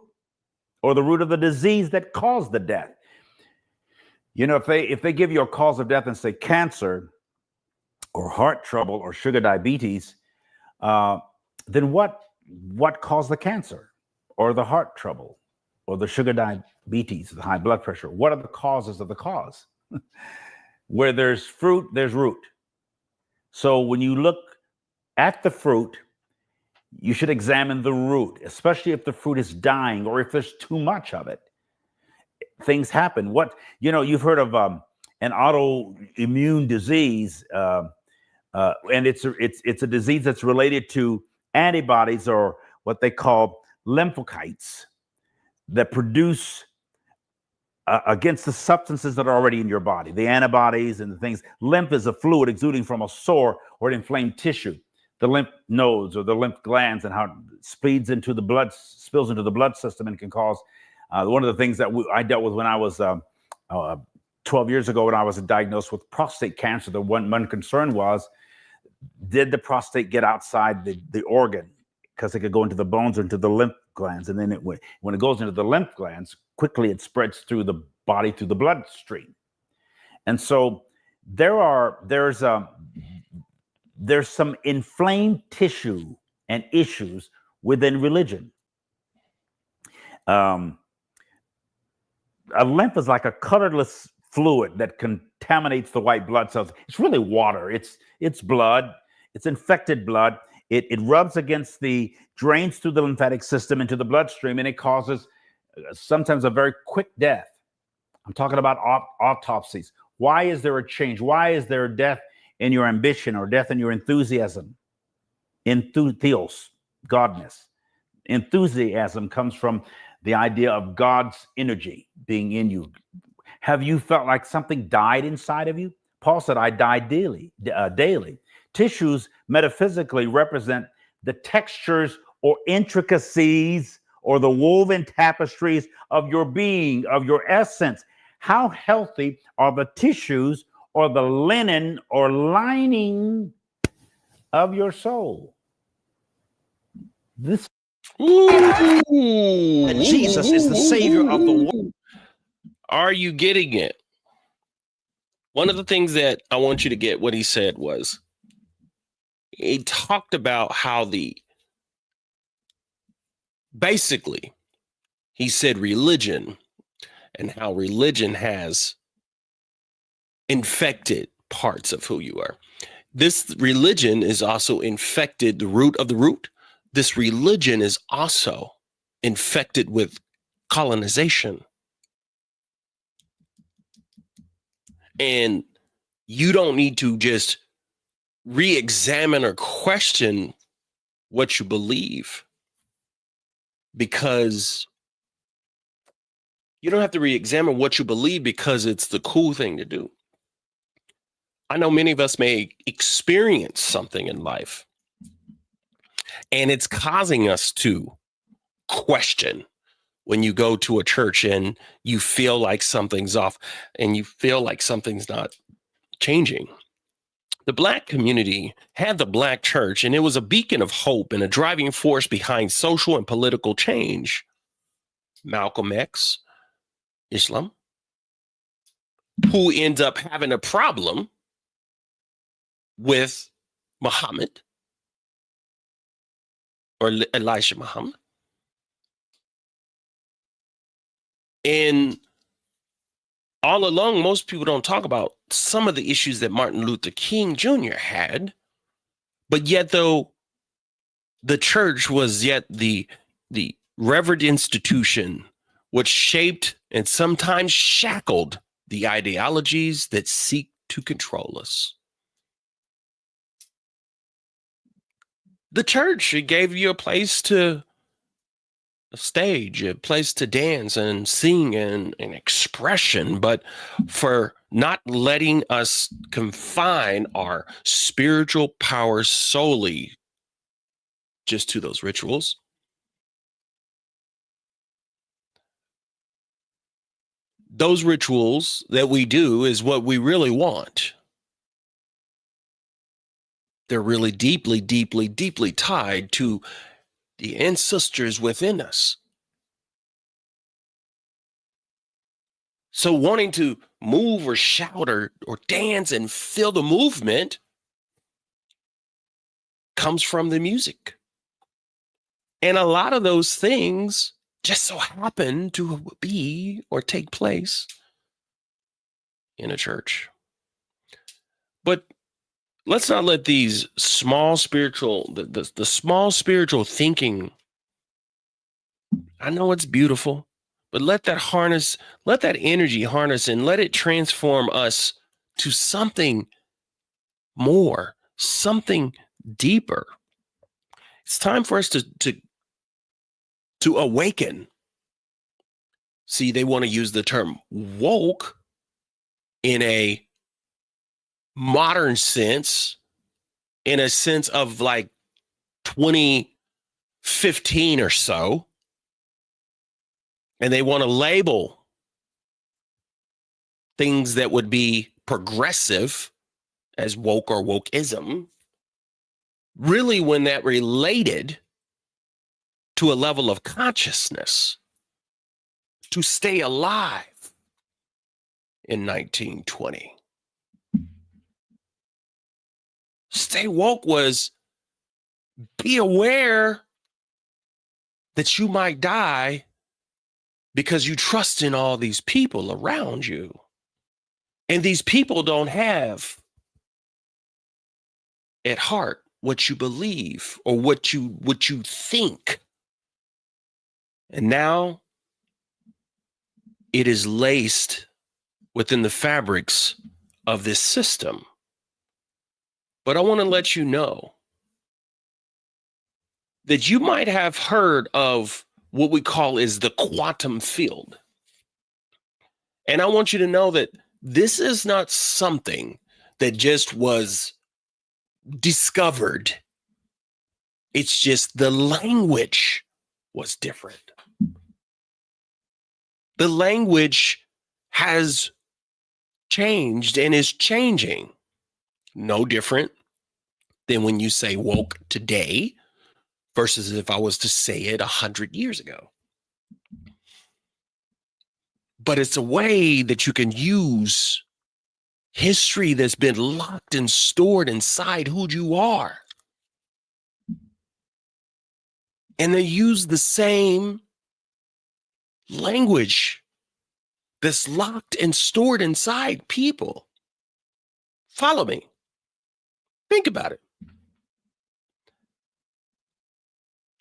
Speaker 6: or the root of the disease that caused the death? You know, if they give you a cause of death and say cancer or heart trouble or sugar diabetes, then what caused the cancer or the heart trouble or the sugar diabetes, the high blood pressure? What are the causes of the cause? Where there's fruit, there's root. So when you look at the fruit, you should examine the root, especially if the fruit is dying or if there's too much of it. Things happen. You've heard of an autoimmune disease, and it's a disease that's related to antibodies or what they call lymphocytes that produce against the substances that are already in your body, the antibodies and the things. Lymph is a fluid exuding from a sore or an inflamed tissue. The lymph nodes or the lymph glands and how it spills into the blood system and can cause one of the things that I dealt with when I was 12 years ago when I was diagnosed with prostate cancer. The one concern was, did the prostate get outside the organ? Because it could go into the bones or into the lymph glands. And then when it goes into the lymph glands, quickly it spreads through the body, through the bloodstream. And so there's some inflamed tissue and issues within religion. A lymph is like a colorless fluid that contaminates the white blood cells. It's really water. It's blood. It's infected blood. It rubs against drains through the lymphatic system into the bloodstream, and it causes sometimes a very quick death. I'm talking about autopsies. Why is there a change? Why is there a death in your ambition or death in your enthusiasm? Theos, godness. Enthusiasm comes from the idea of God's energy being in you. Have you felt like something died inside of you? Paul said, I die daily. Tissues metaphysically represent the textures or intricacies or the woven tapestries of your being, of your essence. How healthy are the tissues or the linen or lining of your soul? This
Speaker 2: Jesus is the savior of the world. Are you getting it? One of the things that I want you to get what he said was, he talked about how basically, he said religion and how religion has infected parts of who you are. this religion is also infected, the root of the root. This religion is also infected with colonization. And you don't need to just re-examine or question what you believe, because you don't have to re-examine what you believe because it's the cool thing to do. I know many of us may experience something in life, and it's causing us to question. When you go to a church and you feel like something's off and you feel like something's not changing. The Black community had the Black church, and it was a beacon of hope and a driving force behind social and political change. Malcolm X, Islam, who ends up having a problem with Muhammad or Elijah Muhammad. And all along, most people don't talk about some of the issues that Martin Luther King Jr. had, but yet though the church was yet the revered institution which shaped and sometimes shackled the ideologies that seek to control us. The church, it gave you a place to a stage, a place to dance and sing and expression, but for not letting us confine our spiritual powers solely just to those rituals. Those rituals that we do is what we really want. They're really deeply, deeply, deeply tied to the ancestors within us. So wanting to move or shout or dance and feel the movement comes from the music. And a lot of those things just so happen to be or take place in a church. But let's not let these small spiritual, the small spiritual thinking, I know it's beautiful, but let that energy harness and let it transform us to something more, something deeper. It's time for us to awaken. See, they want to use the term woke in a modern sense, in a sense of like 2015 or so. And they want to label things that would be progressive as woke or wokeism, really when that related to a level of consciousness to stay alive in 1920. Stay woke was be aware that you might die because you trust in all these people around you. And these people don't have at heart what you believe or what you think. And now it is laced within the fabrics of this system. But I want to let you know that you might have heard of what we call is the quantum field. And I want you to know that this is not something that just was discovered. It's just the language was different. The language has changed and is changing. No different than when you say woke today versus if I was to say it 100 years ago. But it's a way that you can use history that's been locked and stored inside who you are. And they use the same language that's locked and stored inside people. Follow me. Think about it.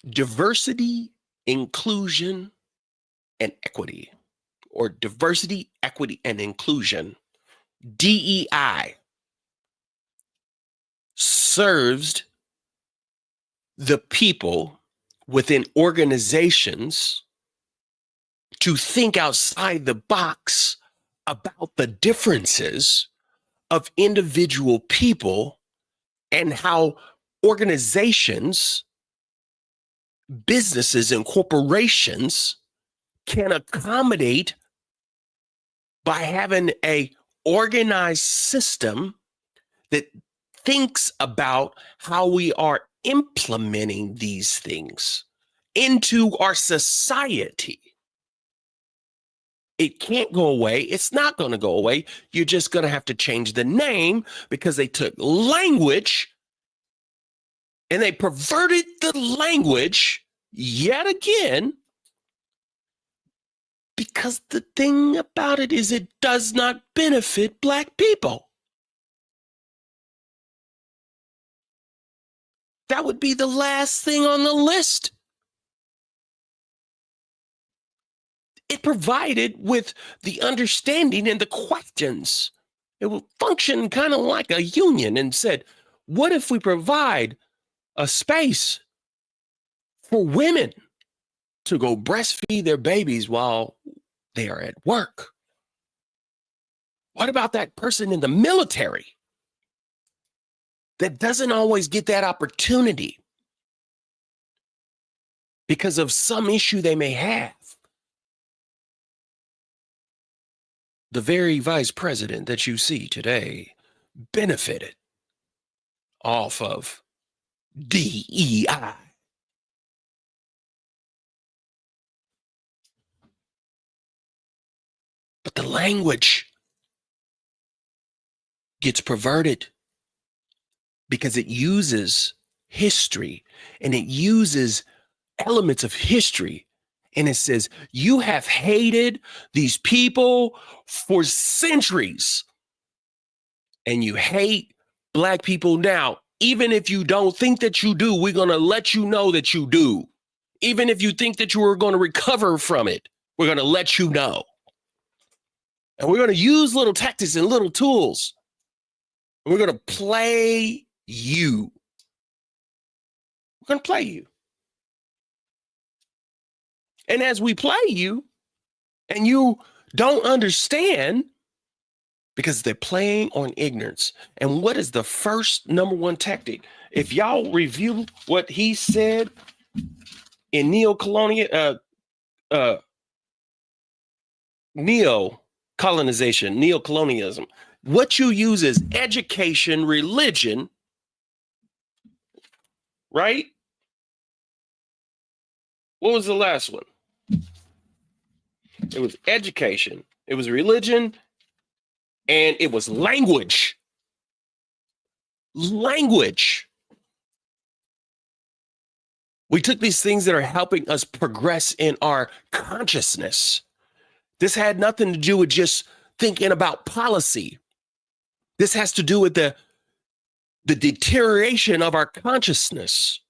Speaker 2: Diversity, inclusion, and equity, or diversity, equity, and inclusion, DEI, serves the people within organizations to think outside the box about the differences of individual people and how organizations, businesses, and corporations can accommodate by having a organized system that thinks about how we are implementing these things into our society. It can't go away. It's not going to go away. You're just going to have to change the name because they took language and they perverted the language yet again. Because the thing about it is it does not benefit Black people. That would be the last thing on the list. It provided with the understanding and the questions. It will function kind of like a union and said, what if we provide a space for women to go breastfeed their babies while they are at work? What about that person in the military that doesn't always get that opportunity because of some issue they may have? The very vice president that you see today benefited off of DEI. But the language gets perverted because it uses history and it uses elements of history. And it says, you have hated these people for centuries and you hate Black people now. Even if you don't think that you do, we're going to let you know that you do. Even if you think that you are going to recover from it, we're going to let you know. And we're going to use little tactics and little tools. And we're going to play you. We're going to play you. And as we play you, and you don't understand, because they're playing on ignorance. And what is the first number one tactic? If y'all review what he said in neocolonialism, what you use is education, religion, right? What was the last one? It was education, it was religion, and it was language. Language. We took these things that are helping us progress in our consciousness. This had nothing to do with just thinking about policy. This has to do with the deterioration of our consciousness.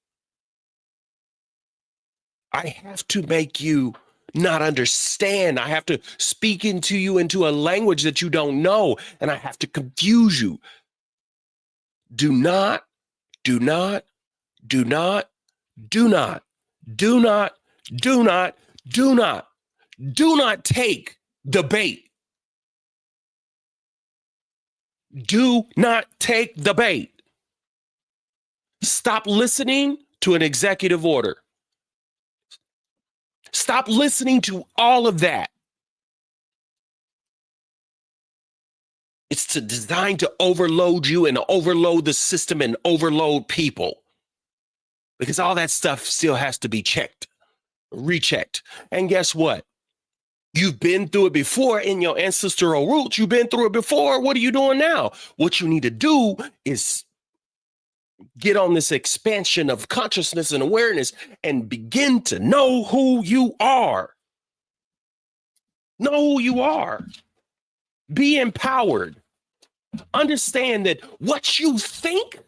Speaker 2: I have to make you not understand. I have to speak into you into a language that you don't know, and I have to confuse you. Do not take the bait. Do not take the bait. Stop listening to an executive order. Stop listening to all of that. It's designed to overload you and overload the system and overload people. Because all that stuff still has to be checked, rechecked. And guess what? You've been through it before in your ancestral roots. You've been through it before. What are you doing now? What you need to do is get on this expansion of consciousness and awareness and begin to know who you are. Know who you are. Be empowered. Understand that what you think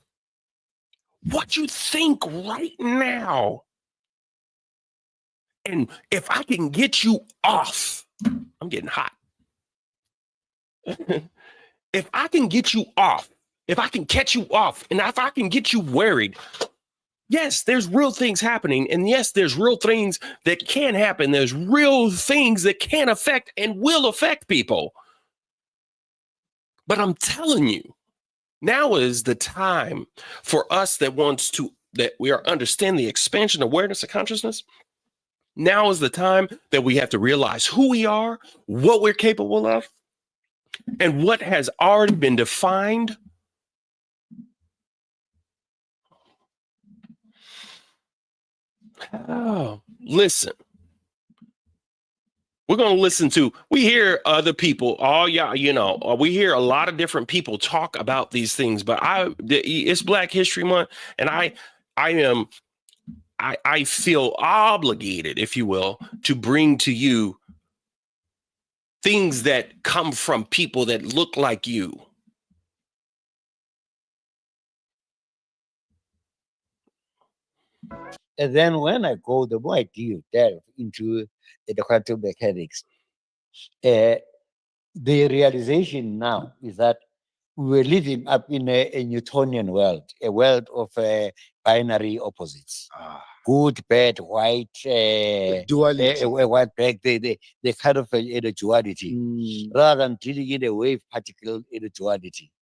Speaker 2: what you think right now. And if I can get you off, I'm getting hot. If I can get you off, if I can catch you off, and if I can get you worried, yes, there's real things happening. And yes, there's real things that can happen. There's real things that can affect and will affect people. But I'm telling you, now is the time for us that we are understand the expansion, awareness, of consciousness. Now is the time that we have to realize who we are, what we're capable of, and what has already been defined. Oh, listen. We're going to listen to, we hear other people, we hear a lot of different people talk about these things, but it's Black History Month, and I feel obligated, if you will, to bring to you things that come from people that look like you.
Speaker 7: And then when I go, the more I delve into the quantum mechanics, the realization now is that we're living up in a Newtonian world, a world of binary opposites. Good, bad, white,
Speaker 8: duality.
Speaker 7: White, black, the kind of a duality, rather than dealing in a wave particle in a duality.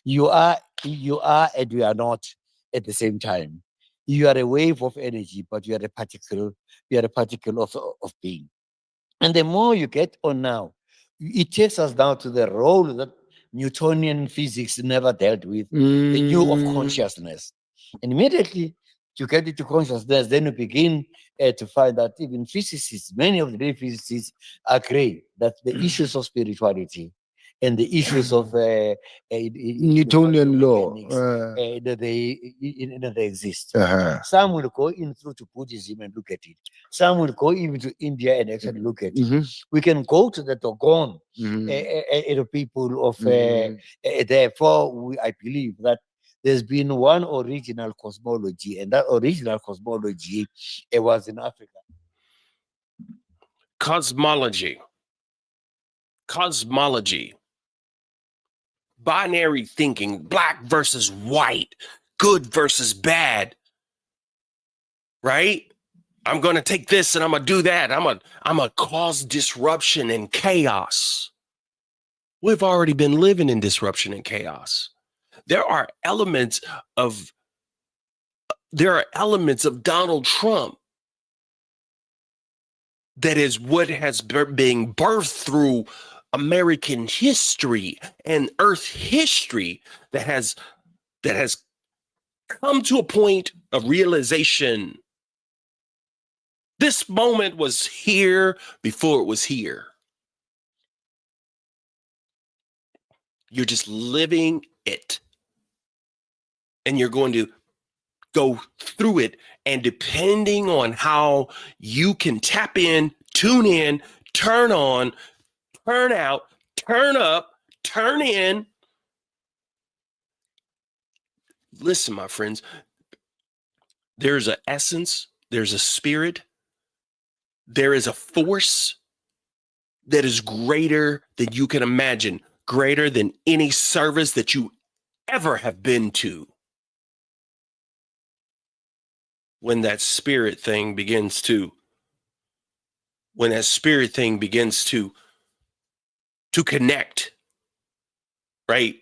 Speaker 7: You are and you are not at the same time. You are a wave of energy, but you are a particle. You are a particle of being. And the more you get on now, it takes us down to the role that Newtonian physics never dealt with, the new of consciousness. And immediately you get into consciousness, then you begin to find that even physicists, many of the physicists agree that the issues of spirituality and the issues of
Speaker 8: Newtonian law
Speaker 7: that they exist. Some will go in through to Buddhism and look at it. Some will go even to India and actually look at it. We can go to the Dogon people of therefore I believe that there's been one original cosmology, and that original cosmology was in Africa.
Speaker 2: Cosmology. Binary thinking, black versus white, good versus bad, right? I'm going to take this and I'm going to do that. I'm going to cause disruption and chaos. We've already been living in disruption and chaos. There are elements of Donald Trump that is what has been birthed through American history and Earth history that has come to a point of realization. This moment was here before it was here. You're just living it. And you're going to go through it. And depending on how you can tap in, tune in, turn on, turn out, turn up, turn in. Listen, my friends, there's an essence, there's a spirit, there is a force that is greater than you can imagine, greater than any service that you ever have been to. When that spirit thing begins to connect, right?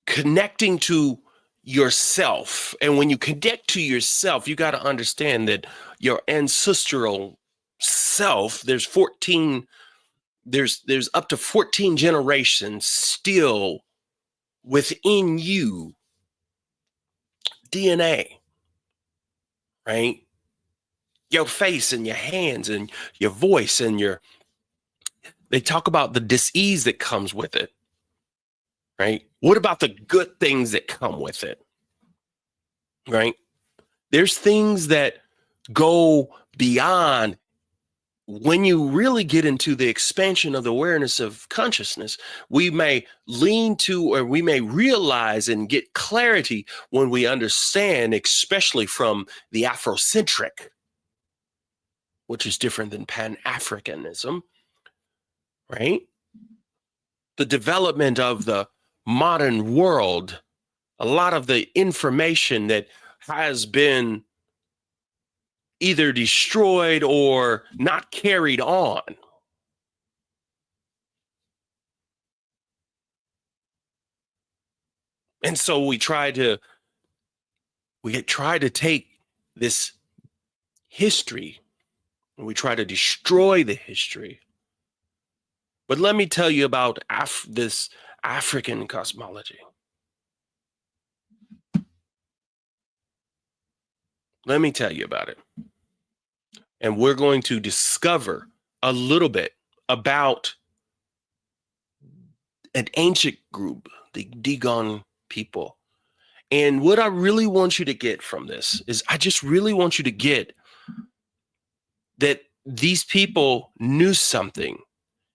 Speaker 2: Connecting to yourself. And when you connect to yourself, you got to understand that your ancestral self, there's up to 14 generations still within you. DNA, right? Your face and your hands and your voice and they talk about the dis-ease that comes with it, right? What about the good things that come with it, right? There's things that go beyond when you really get into the expansion of the awareness of consciousness, we may lean to, or we may realize and get clarity when we understand, especially from the Afrocentric, which is different than Pan-Africanism, right? The development of the modern world, a lot of the information that has been either destroyed or not carried on. And so we try to take this history and we try to destroy the history. But let me tell you about this African cosmology. Let me tell you about it. And we're going to discover a little bit about an ancient group, the Dogon people. And what I really want you to get from this is I just really want you to get that these people knew something.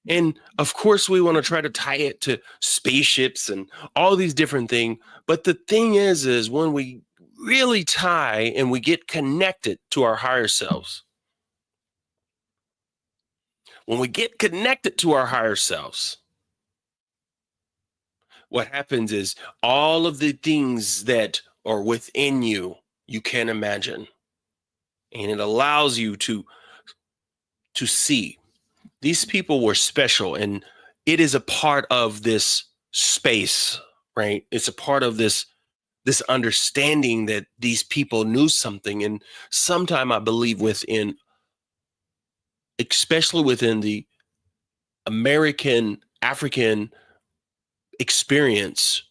Speaker 2: And of course, we want to try to tie it to spaceships and all these different things. But the thing is when we really tie and we get connected to our higher selves, when we get connected to our higher selves, what happens is all of the things that are within you, you can imagine. And it allows you to see. These people were special, and it is a part of this space, right? It's a part of this understanding that these people knew something. And sometime I believe within, especially within the American, African experience,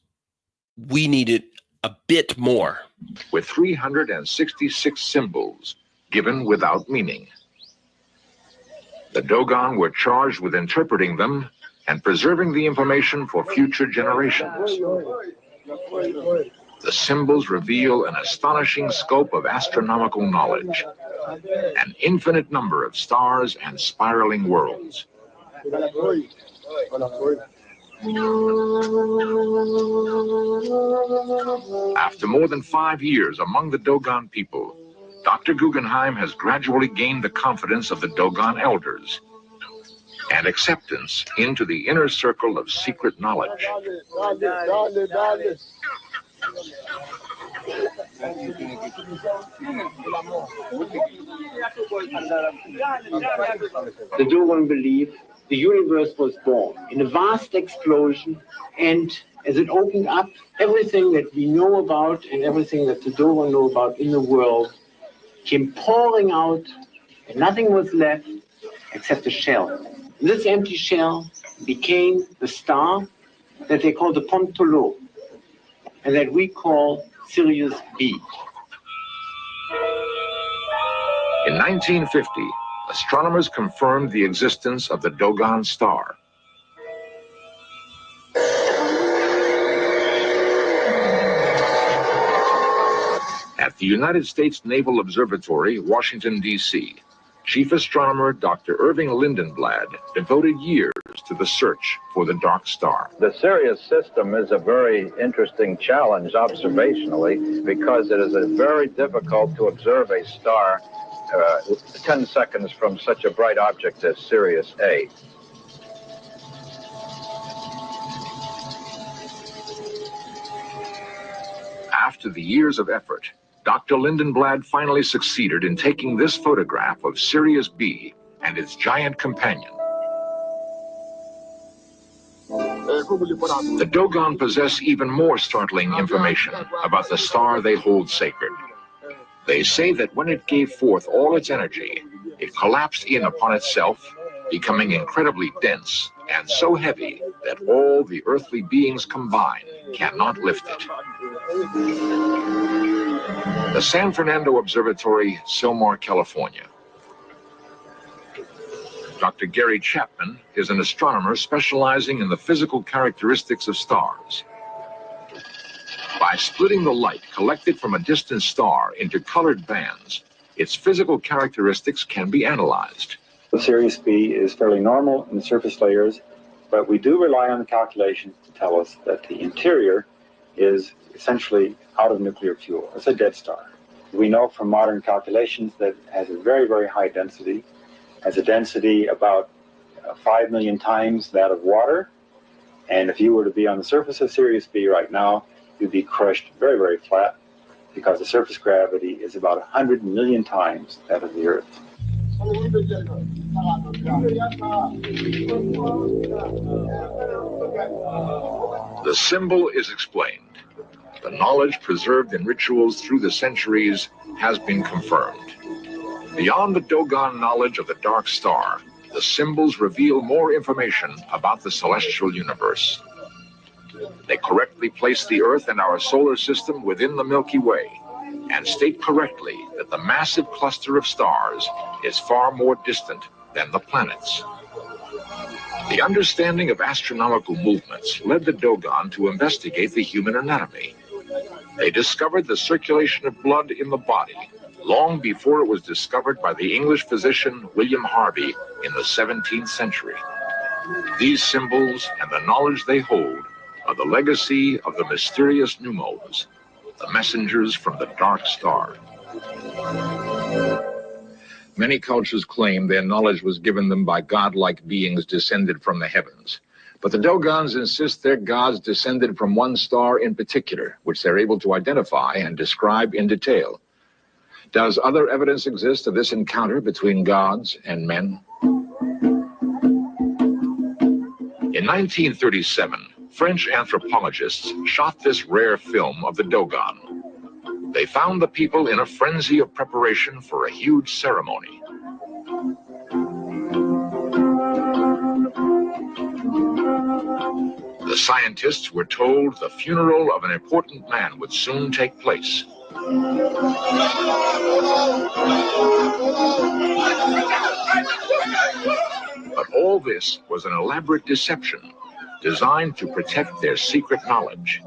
Speaker 2: we needed a bit more.
Speaker 9: With 366 symbols given without meaning. The Dogon were charged with interpreting them and preserving the information for future generations. The symbols reveal an astonishing scope of astronomical knowledge, an infinite number of stars and spiraling worlds. After more than 5 years among the Dogon people, Dr. Guggenheim has gradually gained the confidence of the Dogon elders and acceptance into the inner circle of secret knowledge.
Speaker 10: The Dogon believe the universe was born in a vast explosion, and as it opened up, everything that we know about and everything that the Dogon know about in the world came pouring out, and nothing was left except a shell. This empty shell became the star that they call the Pontolo, and that we call Sirius B.
Speaker 9: In 1950, astronomers confirmed the existence of the Dogon star. At the United States Naval Observatory, Washington, D.C., Chief Astronomer Dr. Irving Lindenblad devoted years to the search for the dark star.
Speaker 11: The Sirius system is a very interesting challenge observationally because it is very difficult to observe a star 10 seconds from such a bright object as Sirius A.
Speaker 9: After the years of effort, Dr. Lindenblad finally succeeded in taking this photograph of Sirius B and its giant companion. The Dogon possess even more startling information about the star they hold sacred. They say that when it gave forth all its energy, it collapsed in upon itself, becoming incredibly dense and so heavy that all the earthly beings combined cannot lift it. The San Fernando Observatory, Sylmar, California. Dr. Gary Chapman is an astronomer specializing in the physical characteristics of stars. By splitting the light collected from a distant star into colored bands, its physical characteristics can be analyzed.
Speaker 12: The Sirius B is fairly normal in the surface layers, but we do rely on the calculations to tell us that the interior is essentially out of nuclear fuel. It's a dead star. We know from modern calculations that it has a very, very high density, has a density about 5 million times that of water. And if you were to be on the surface of Sirius B right now, you'd be crushed very, very flat because the surface gravity is about 100 million times that of the Earth.
Speaker 9: The symbol is explained. The knowledge preserved in rituals through the centuries has been confirmed. Beyond the Dogon knowledge of the dark star, the symbols reveal more information about the celestial universe. They correctly place the Earth and our solar system within the Milky Way, and state correctly that the massive cluster of stars is far more distant than the planets. The understanding of astronomical movements led the Dogon to investigate the human anatomy. They discovered the circulation of blood in the body long before it was discovered by the English physician William Harvey in the 17th century. These symbols and the knowledge they hold are the legacy of the mysterious pneumos, the messengers from the dark star. Many cultures claim their knowledge was given them by godlike beings descended from the heavens. But the Dogons insist their gods descended from one star in particular, which they're able to identify and describe in detail. Does other evidence exist of this encounter between gods and men? In 1937, French anthropologists shot this rare film of the Dogon. They found the people in a frenzy of preparation for a huge ceremony. The scientists were told the funeral of an important man would soon take place. But all this was an elaborate deception designed to protect their secret knowledge.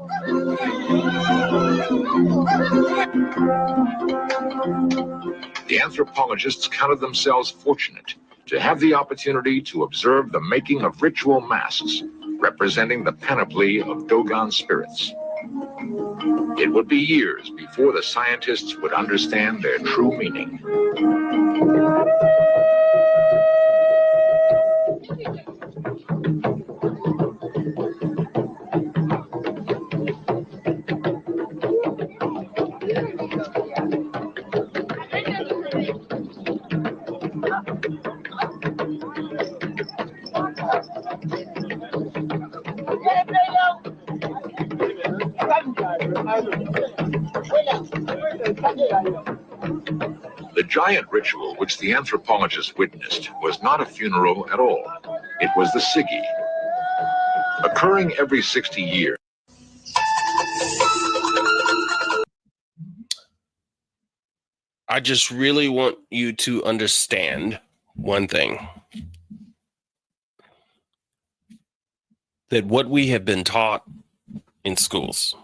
Speaker 9: The anthropologists counted themselves fortunate to have the opportunity to observe the making of ritual masks representing the panoply of Dogon spirits. It would be years before the scientists would understand their true meaning. The giant ritual which the anthropologists witnessed was not a funeral at all. It was the Sigi, occurring every 60 years.
Speaker 2: I just really want you to understand one thing. That what we have been taught in schools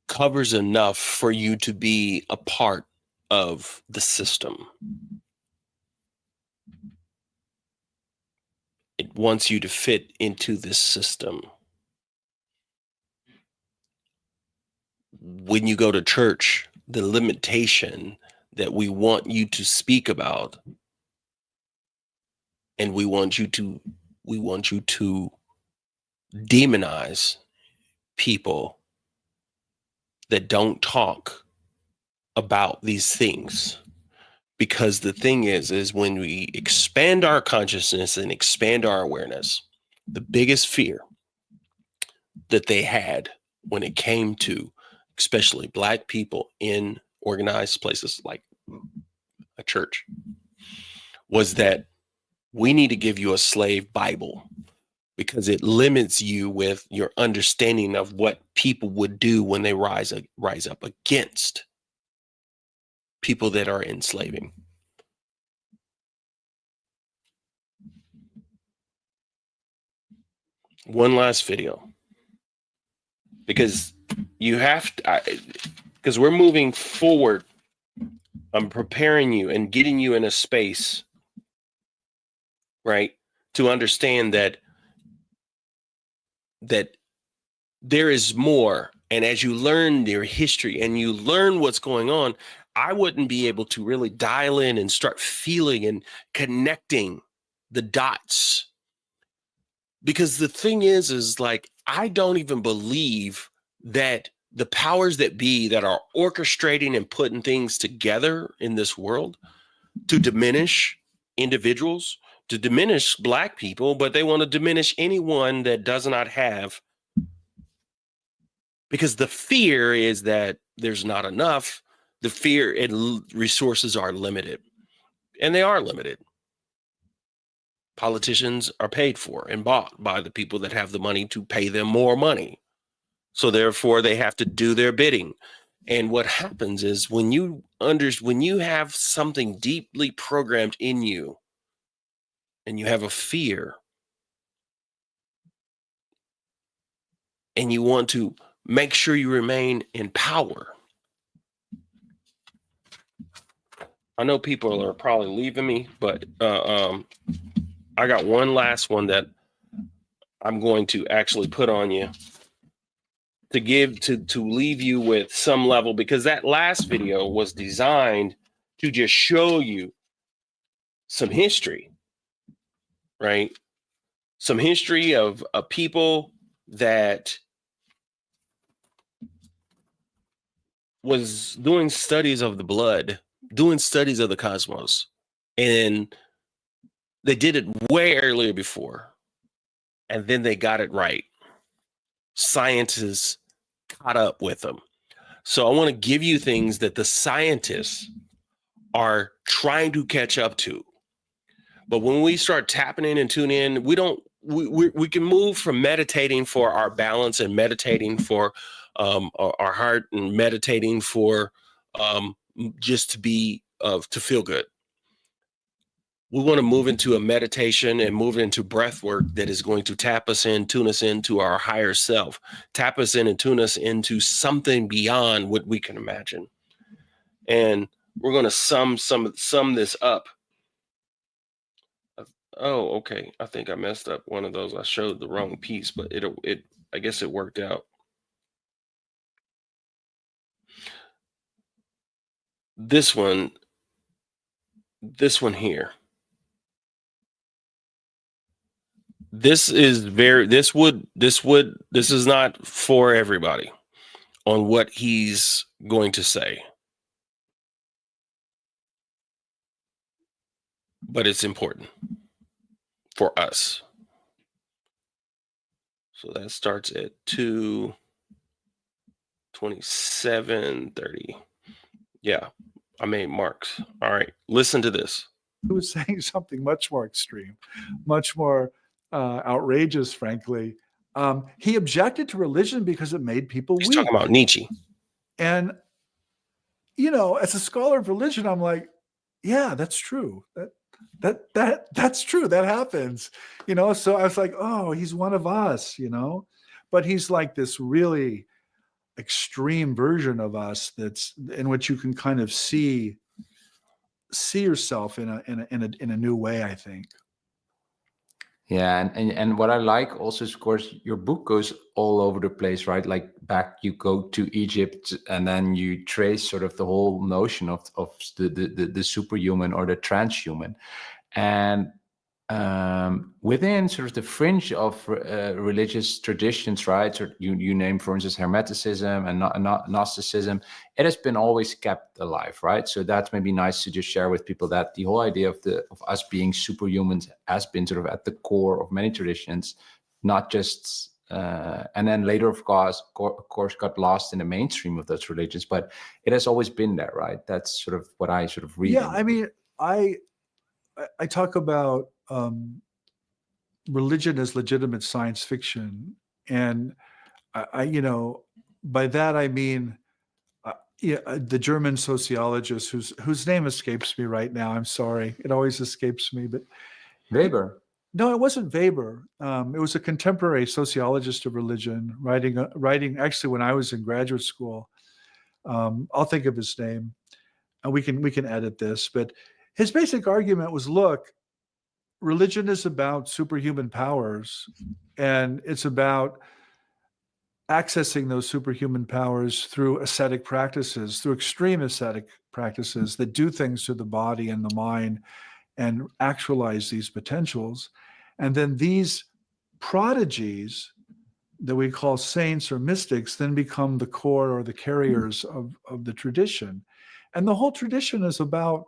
Speaker 2: covers enough for you to be a part of the system. It wants you to fit into this system. When you go to church, the limitation that we want you to speak about, and we want you to demonize people that don't talk about these things. Because the thing is when we expand our consciousness and expand our awareness, the biggest fear that they had when it came to especially Black people in organized places like a church was that we need to give you a slave Bible because it limits you with your understanding of what people would do when they rise up against people that are enslaving. One last video, because you have to, because we're moving forward I'm preparing you and getting you in a space, right, to understand that there is more. And as you learn your history and you learn what's going on, I wouldn't be able to really dial in and start feeling and connecting the dots. Because the thing is like, I don't even believe that the powers that be that are orchestrating and putting things together in this world to diminish individuals, to diminish Black people, but they want to diminish anyone that does not have, because the fear is that there's not enough. The fear and resources are limited, and they are limited. Politicians are paid for and bought by the people that have the money to pay them more money. So therefore they have to do their bidding. And what happens is when you have something deeply programmed in you and you have a fear and you want to make sure you remain in power. I know people are probably leaving me, but I got one last one that I'm going to actually put on you to give to leave you with some level, because that last video was designed to just show you some history, right? Some history of a people that was doing studies of the blood, doing studies of the cosmos, and they did it way earlier before, and then they got it right. Scientists caught up with them. So I want to give you things that the scientists are trying to catch up to. But when we start tapping in and tuning in, we can move from meditating for our balance and meditating for our heart and meditating for just to be to feel good. We want to move into a meditation and move into breath work that is going to tap us in, tune us into our higher self, tap us in and tune us into something beyond what we can imagine. And we're going to sum this up. Oh, okay. I think I messed up one of those. I showed the wrong piece, but I guess it worked out. This one here. This is this is not for everybody on what he's going to say, but it's important for us. So that starts at 2:27:30. Yeah, I made marks. All right, listen to this.
Speaker 13: Who was saying something much more extreme, much more outrageous, frankly. He objected to religion because it made people weak.
Speaker 2: He's talking about Nietzsche.
Speaker 13: And, you know, as a scholar of religion, I'm like, yeah, that's true. That's true. That happens, you know? So I was like, oh, he's one of us, you know? But he's like this really extreme version of us that's in which you can kind of see yourself in a new way, I think.
Speaker 14: Yeah, and what I like also is, of course, your book goes all over the place, right? Like back, you go to Egypt, and then you trace sort of the whole notion of the superhuman or the transhuman, and within sort of the fringe of religious traditions, right? So you name, for instance, Hermeticism and Gnosticism. It has been always kept alive, right? So that's maybe nice to just share with people that the whole idea of us being superhumans has been sort of at the core of many traditions, not just and then later, of course, got lost in the mainstream of those religions, but it has always been there, right? That's sort of what I sort of read.
Speaker 13: Yeah, I mean, I talk about religion as legitimate science fiction, and I you know, by that I mean the German sociologist whose name escapes me right now. I'm sorry, it always escapes me. But
Speaker 14: Weber.
Speaker 13: No, it wasn't Weber. It was a contemporary sociologist of religion, writing actually when I was in graduate school. I'll think of his name. and we can edit this, but his basic argument was, look, religion is about superhuman powers, and it's about accessing those superhuman powers through ascetic practices, through extreme ascetic practices that do things to the body and the mind and actualize these potentials. And then these prodigies that we call saints or mystics then become the core or the carriers of the tradition. And the whole tradition is about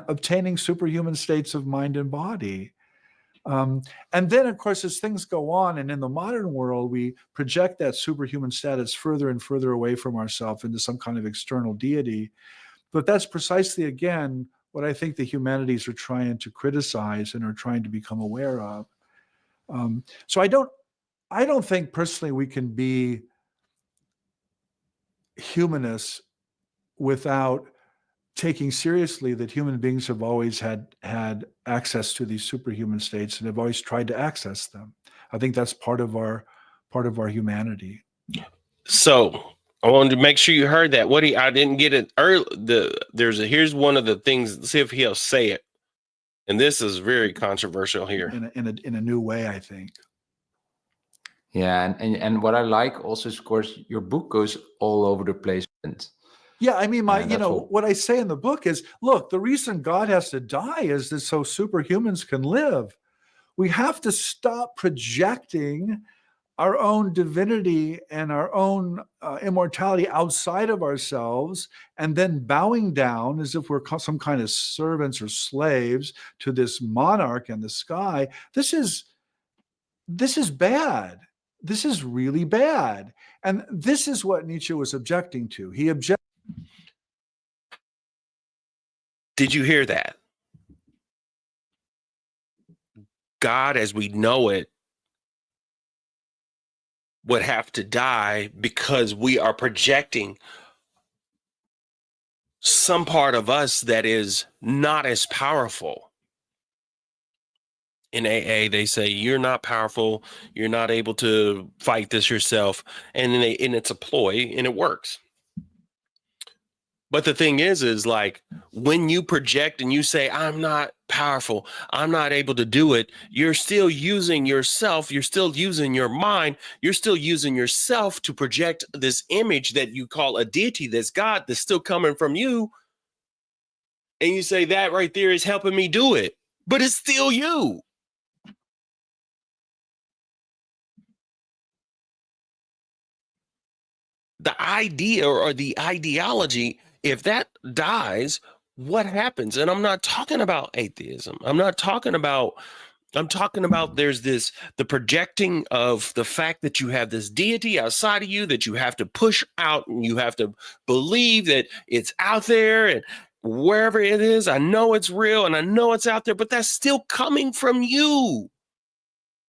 Speaker 13: obtaining superhuman states of mind and body. And then, of course, as things go on, and in the modern world, we project that superhuman status further and further away from ourselves into some kind of external deity. But that's precisely, again, what I think the humanities are trying to criticize and are trying to become aware of. So I don't think personally we can be humanists without taking seriously that human beings have always had access to these superhuman states and have always tried to access them. I think that's part of our humanity.
Speaker 2: So I wanted to make sure you heard that. I didn't get it early. Here's one of the things. Let's see if he'll say it. And this is very controversial here.
Speaker 13: In a new way, I think.
Speaker 14: Yeah, and what I like also is, of course, your book goes all over the place.
Speaker 13: Yeah, I mean, what I say in the book is, look, the reason God has to die is that so superhumans can live. We have to stop projecting our own divinity and our own immortality outside of ourselves and then bowing down as if we're some kind of servants or slaves to this monarch in the sky. This is bad. This is really bad. And this is what Nietzsche was objecting to. He objected.
Speaker 2: Did you hear that? God, as we know it, would have to die because we are projecting some part of us that is not as powerful. In AA, they say you're not powerful, you're not able to fight this yourself, and it's a ploy, and it works. But the thing is like when you project and you say, I'm not powerful, I'm not able to do it, you're still using yourself, you're still using your mind, you're still using yourself to project this image that you call a deity, that's God, that's still coming from you. And you say that right there is helping me do it, but it's still you. The idea or the ideology, if that dies, what happens? And I'm not talking about atheism. I'm talking about there's the projecting of the fact that you have this deity outside of you that you have to push out, and you have to believe that it's out there, and wherever it is, I know it's real and I know it's out there, but that's still coming from you.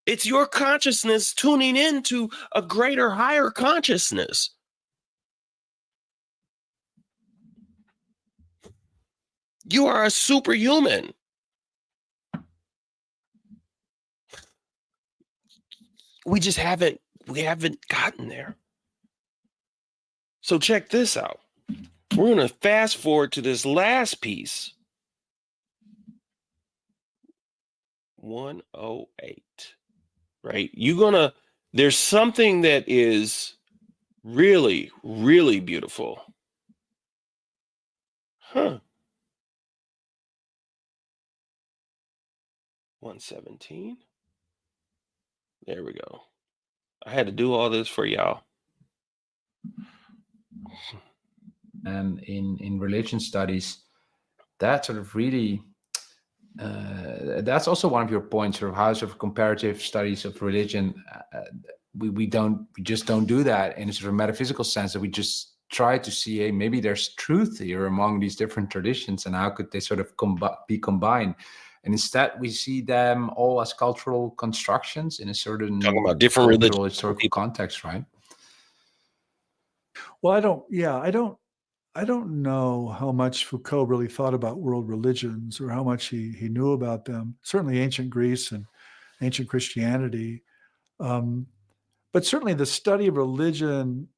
Speaker 2: It's your consciousness tuning into a greater, higher consciousness. You are a superhuman. We haven't gotten there. So check this out. We're going to fast forward to this last piece. 108. Right? There's something that is really, really beautiful. 117. There we go. I had to do all this for y'all.
Speaker 14: And in religion studies, that sort of really, that's also one of your points, sort of how sort of comparative studies of religion, we just don't do that in a sort of metaphysical sense, that we just try to see, hey, maybe there's truth here among these different traditions, and how could they sort of be combined? And instead, we see them all as cultural constructions in a certain
Speaker 2: talking about different
Speaker 14: cultural, historical context, right?
Speaker 13: Well, I don't know how much Foucault really thought about world religions, or how much he knew about them. Certainly ancient Greece and ancient Christianity. But certainly the study of religion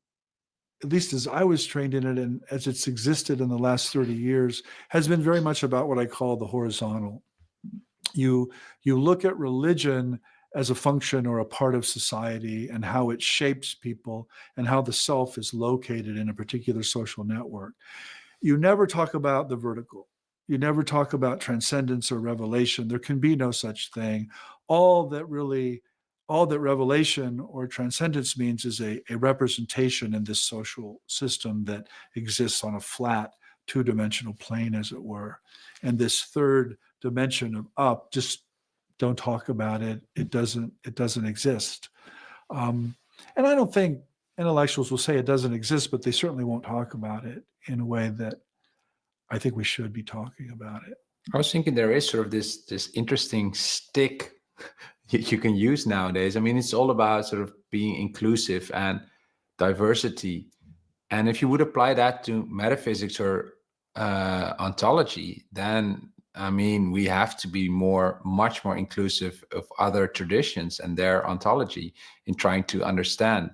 Speaker 13: at least as I was trained in it and as it's existed in the last 30 years, has been very much about what I call the horizontal. You look at religion as a function or a part of society and how it shapes people and how the self is located in a particular social network. You never talk about the vertical. You never talk about transcendence or revelation. There can be no such thing. All that revelation or transcendence means is a representation in this social system that exists on a flat two-dimensional plane, as it were. And this third dimension of up, just don't talk about it. It doesn't exist. And I don't think intellectuals will say it doesn't exist, but they certainly won't talk about it in a way that I think we should be talking about it.
Speaker 14: I was thinking there is sort of this interesting stick you can use nowadays. I mean, it's all about sort of being inclusive and diversity. And if you would apply that to metaphysics or ontology, then I mean, we have to be much more inclusive of other traditions and their ontology in trying to understand.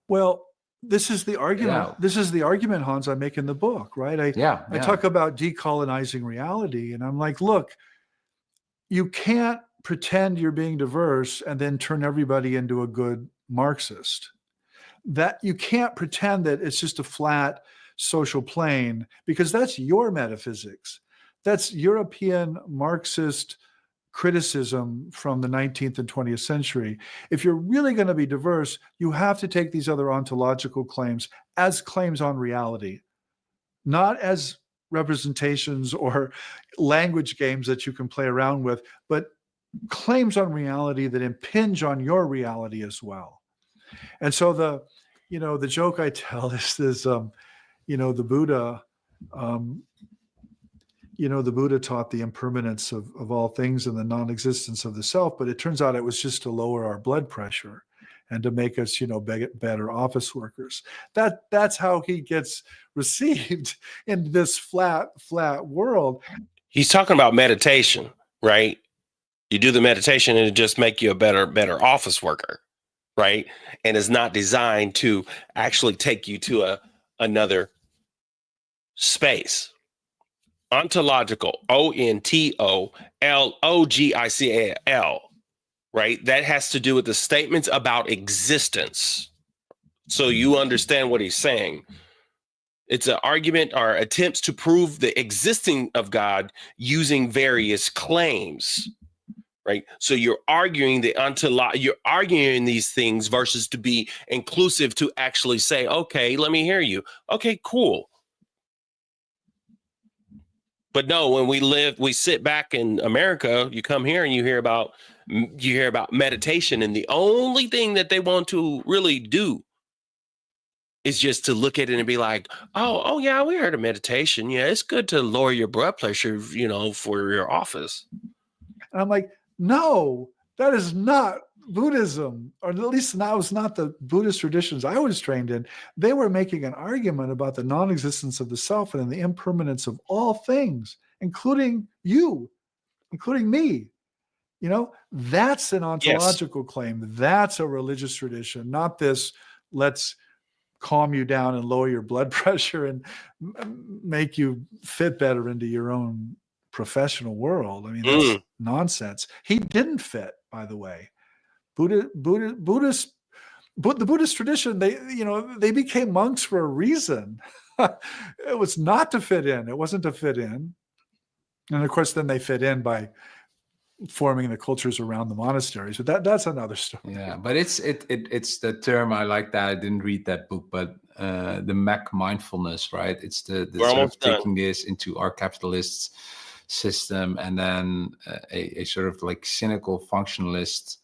Speaker 13: Well, this is the argument.
Speaker 14: Yeah.
Speaker 13: This is the argument, Hans, I make in the book, right? I talk about decolonizing reality, and I'm like, look, you can't pretend you're being diverse and then turn everybody into a good Marxist. That you can't pretend that it's just a flat social plane, because that's your metaphysics. That's European Marxist criticism from the 19th and 20th century. If you're really going to be diverse, you have to take these other ontological claims as claims on reality, not as representations or language games that you can play around with, but claims on reality that impinge on your reality as well. And so the joke I tell is this, the Buddha, the Buddha taught the impermanence of all things and the non-existence of the self, but it turns out it was just to lower our blood pressure and to make us, better office workers. That's how he gets received in this flat world.
Speaker 2: He's talking about meditation, right? You do the meditation and it just make you a better office worker, right? And it's not designed to actually take you to another space. Ontological, ONTOLOGICAL, right? That has to do with the statements about existence. So you understand what he's saying. It's an argument or attempts to prove the existing of God using various claims, right? So you're arguing you're arguing these things versus to be inclusive, to actually say, okay, let me hear you. Okay, cool. But no, when we sit back in America, you come here and you hear about meditation, and the only thing that they want to really do is just to look at it and be like, oh yeah, we heard of meditation. Yeah, it's good to lower your blood pressure, for your office.
Speaker 13: And I'm like, no, that is not Buddhism, or at least that was not the Buddhist traditions I was trained in. They were making an argument about the non-existence of the self and the impermanence of all things, including you, including me. That's an ontological claim. That's a religious tradition, not this, let's calm you down and lower your blood pressure and make you fit better into your own professional world. I mean, that's nonsense. He didn't fit, by the way. The Buddhist tradition, they became monks for a reason. It was not to fit in. It wasn't to fit in. And of course, then they fit in by forming the cultures around the monasteries. But that's another story.
Speaker 14: Yeah, but it's the term, I like that. I didn't read that book, but the Mac mindfulness, right? It's the sort of taking this into our capitalist system, and then a sort of like cynical functionalist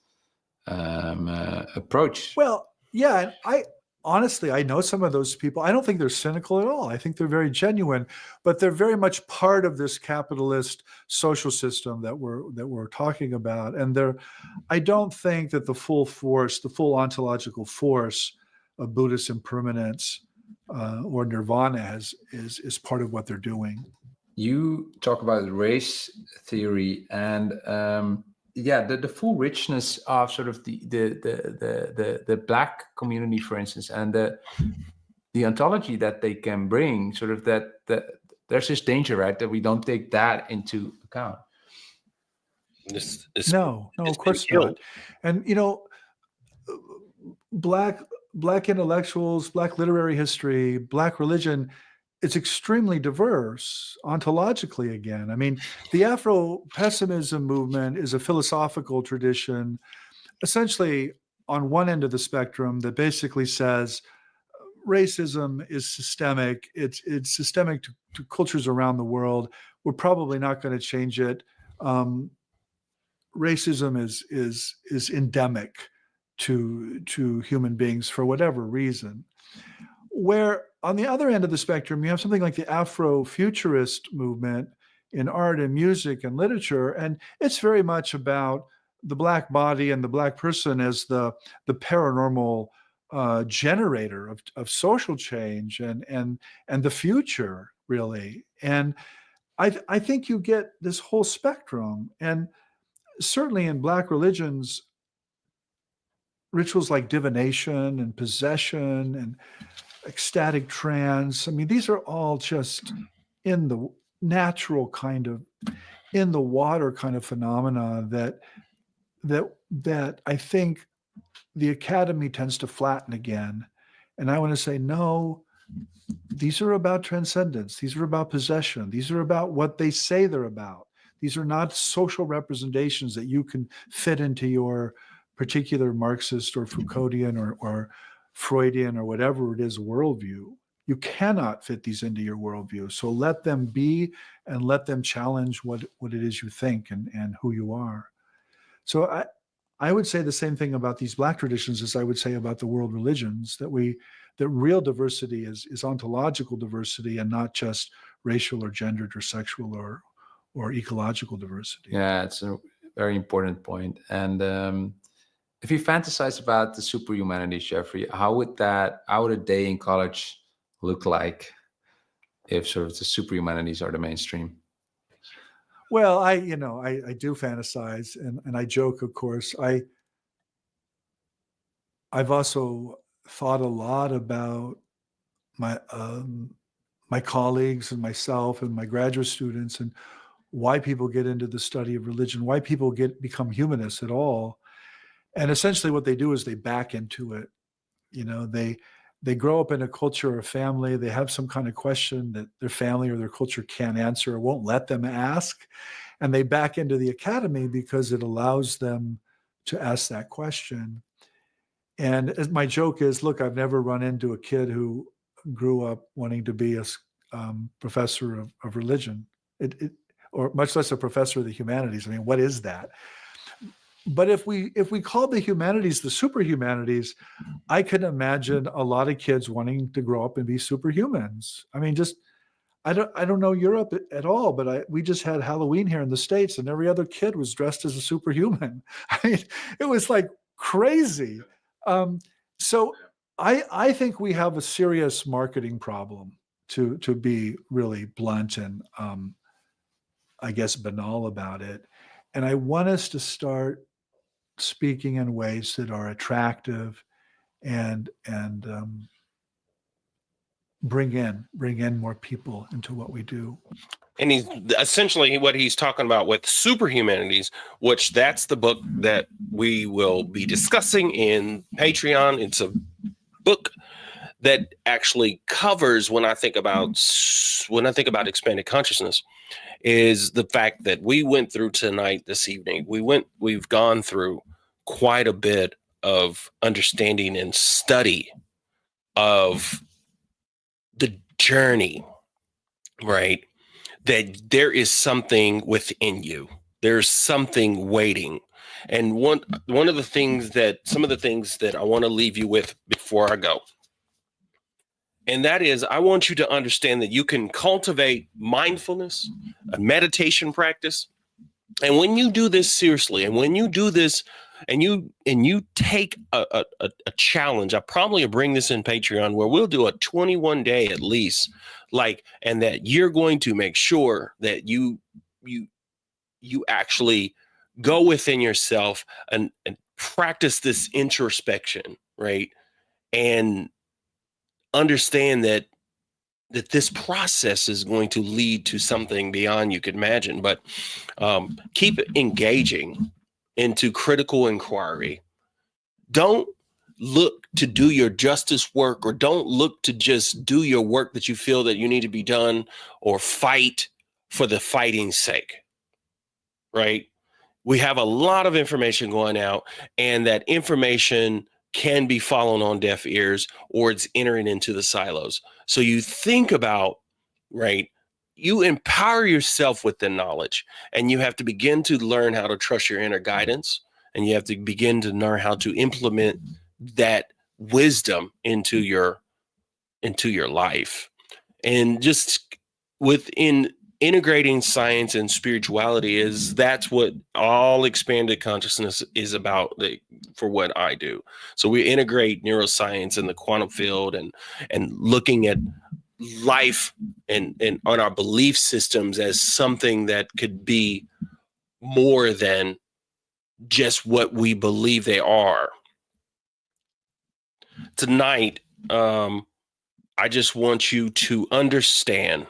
Speaker 14: approach.
Speaker 13: Well, yeah, and I know some of those people. I don't think they're cynical at all. I think they're very genuine, but they're very much part of this capitalist social system that we're talking about. And I don't think that the full ontological force of Buddhist impermanence or nirvana is part of what they're doing.
Speaker 14: You talk about race theory, and the full richness of sort of the Black community, for instance, and the ontology that they can bring, sort of that there's this danger, right, that we don't take that into account.
Speaker 13: No, of course not. And Black intellectuals, Black literary history, Black religion, it's extremely diverse ontologically again. I mean, the Afro-pessimism movement is a philosophical tradition essentially on one end of the spectrum that basically says racism is systemic. It's systemic to cultures around the world. We're probably not going to change it. Racism is endemic to human beings for whatever reason. Where on the other end of the spectrum, you have something like the Afrofuturist movement in art and music and literature, and it's very much about the Black body and the Black person as the paranormal generator of social change and the future, really. And I think you get this whole spectrum, and certainly in Black religions, rituals like divination and possession and ecstatic trance. I mean, these are all just in the natural kind of, in the water kind of phenomena that I think the academy tends to flatten again. And I want to say, no, these are about transcendence. These are about possession. These are about what they say they're about. These are not social representations that you can fit into your particular Marxist or Foucauldian or Freudian or whatever it is worldview. You cannot fit these into your worldview. So let them be and let them challenge what it is you think and who you are. So I would say the same thing about these Black traditions as I would say about the world religions, that real diversity is ontological diversity and not just racial or gendered or sexual or ecological diversity.
Speaker 14: Yeah, it's a very important point. And if you fantasize about the superhumanities, Jeffrey, how would a day in college look like if sort of the superhumanities are the mainstream?
Speaker 13: Well, I do fantasize and I joke, of course. I've also thought a lot about my colleagues and myself and my graduate students and why people get into the study of religion, why people become humanists at all. And essentially what they do is they back into it. They grow up in a culture or a family, they have some kind of question that their family or their culture can't answer or won't let them ask. And they back into the academy because it allows them to ask that question. And as my joke is, look, I've never run into a kid who grew up wanting to be a professor of religion, or much less a professor of the humanities. I mean, what is that? But if we call the humanities the superhumanities, I can imagine a lot of kids wanting to grow up and be superhumans. I mean, I don't know Europe at all, but we just had Halloween here in the States, and every other kid was dressed as a superhuman. I mean, it was like crazy. So I think we have a serious marketing problem, to be really blunt and I guess banal about it. And I want us to start speaking in ways that are attractive and bring in more people into what we do.
Speaker 2: And he's essentially what he's talking about with superhumanities, which that's the book that we will be discussing in Patreon. It's a book that actually covers, when I think about expanded consciousness, is the fact that we went through tonight, this evening. We've gone through quite a bit of understanding and study of the journey, right? That there is something within you. There's something waiting. And some of the things that I want to leave you with before I go, and that is, I want you to understand that you can cultivate mindfulness, a meditation practice. And when you do this seriously, and when you do this and you take a challenge, I probably bring this in Patreon where we'll do a 21-day at least, and that you're going to make sure that you actually go within yourself and practice this introspection, right? And understand that this process is going to lead to something beyond you could imagine. But keep engaging into critical inquiry. Don't look to do your justice work, or don't look to just do your work that you feel that you need to be done, or fight for the fighting's sake, right? We have a lot of information going out, and that information can be falling on deaf ears, or it's entering into the silos. So you think about, right, you empower yourself with the knowledge, and you have to begin to learn how to trust your inner guidance, and you have to begin to learn how to implement that wisdom into your life. And just within integrating science and spirituality, that's what all expanded consciousness is about, for what I do. So we integrate neuroscience and the quantum field, and looking at life and on our belief systems as something that could be more than just what we believe they are. Tonight, I just want you to understand,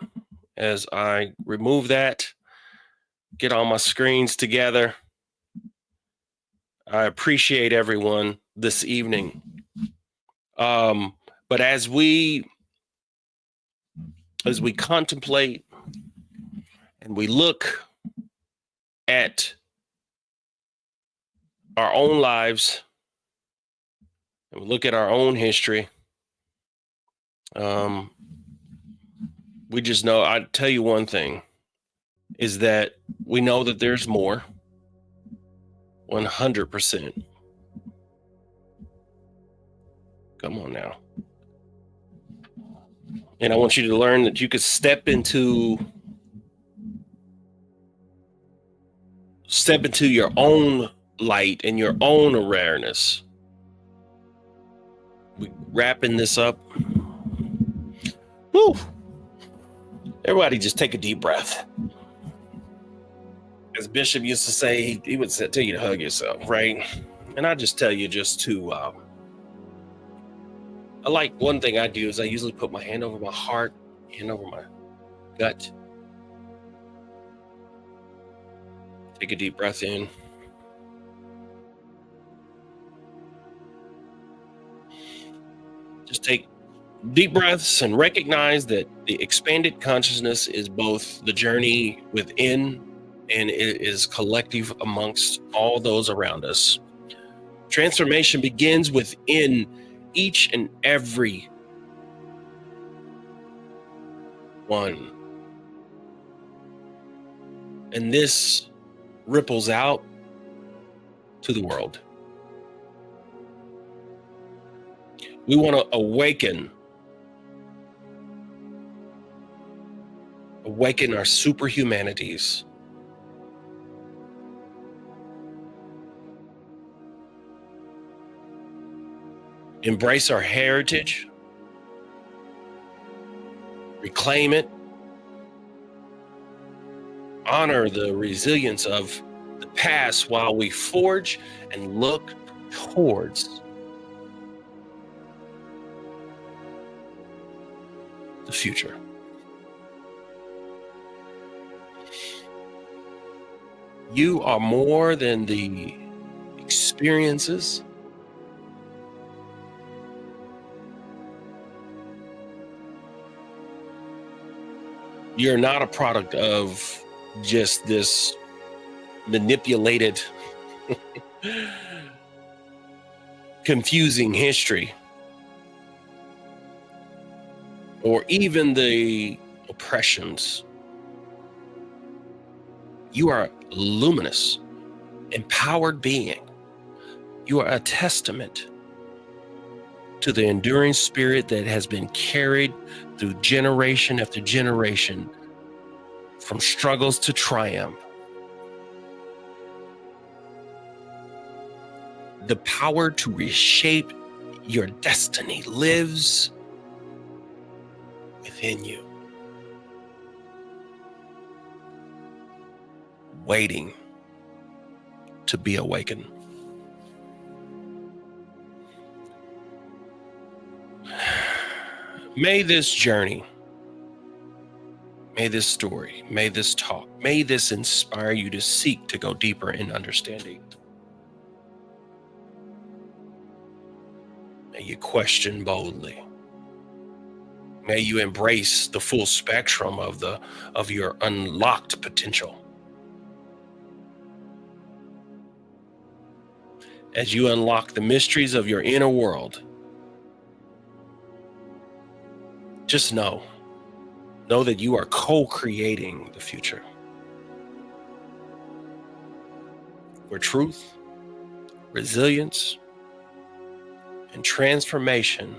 Speaker 2: as I remove that, get all my screens together. I appreciate everyone this evening. But as we contemplate and we look at our own lives and we look at our own history, we just know, I tell you one thing, is that we know that there's more. 100%. Come on now. And I want you to learn that you could step into your own light and your own awareness. We wrapping this up. Woo! Everybody just take a deep breath. As Bishop used to say, he would tell you to hug yourself, right? And I just tell you just to, I like, one thing I do is I usually put my hand over my heart, hand over my gut. Take a deep breath in. Just take deep breaths and recognize that the expanded consciousness is both the journey within, and it is collective amongst all those around us. Transformation begins within each and every one. And this ripples out to the world. We want to awaken our superhumanities. Embrace our heritage, reclaim it, honor the resilience of the past while we forge and look towards the future. You are more than the experiences. You're not a product of just this manipulated, confusing history, or even the oppressions. You are a luminous, empowered being. You are a testament to the enduring spirit that has been carried through generation after generation, from struggles to triumph. The power to reshape your destiny lives within you, waiting to be awakened. May this journey, may this story, may this talk, may this inspire you to seek to go deeper in understanding. May you question boldly. May you embrace the full spectrum of your unlocked potential. As you unlock the mysteries of your inner world, just know that you are co-creating the future, where truth, resilience, and transformation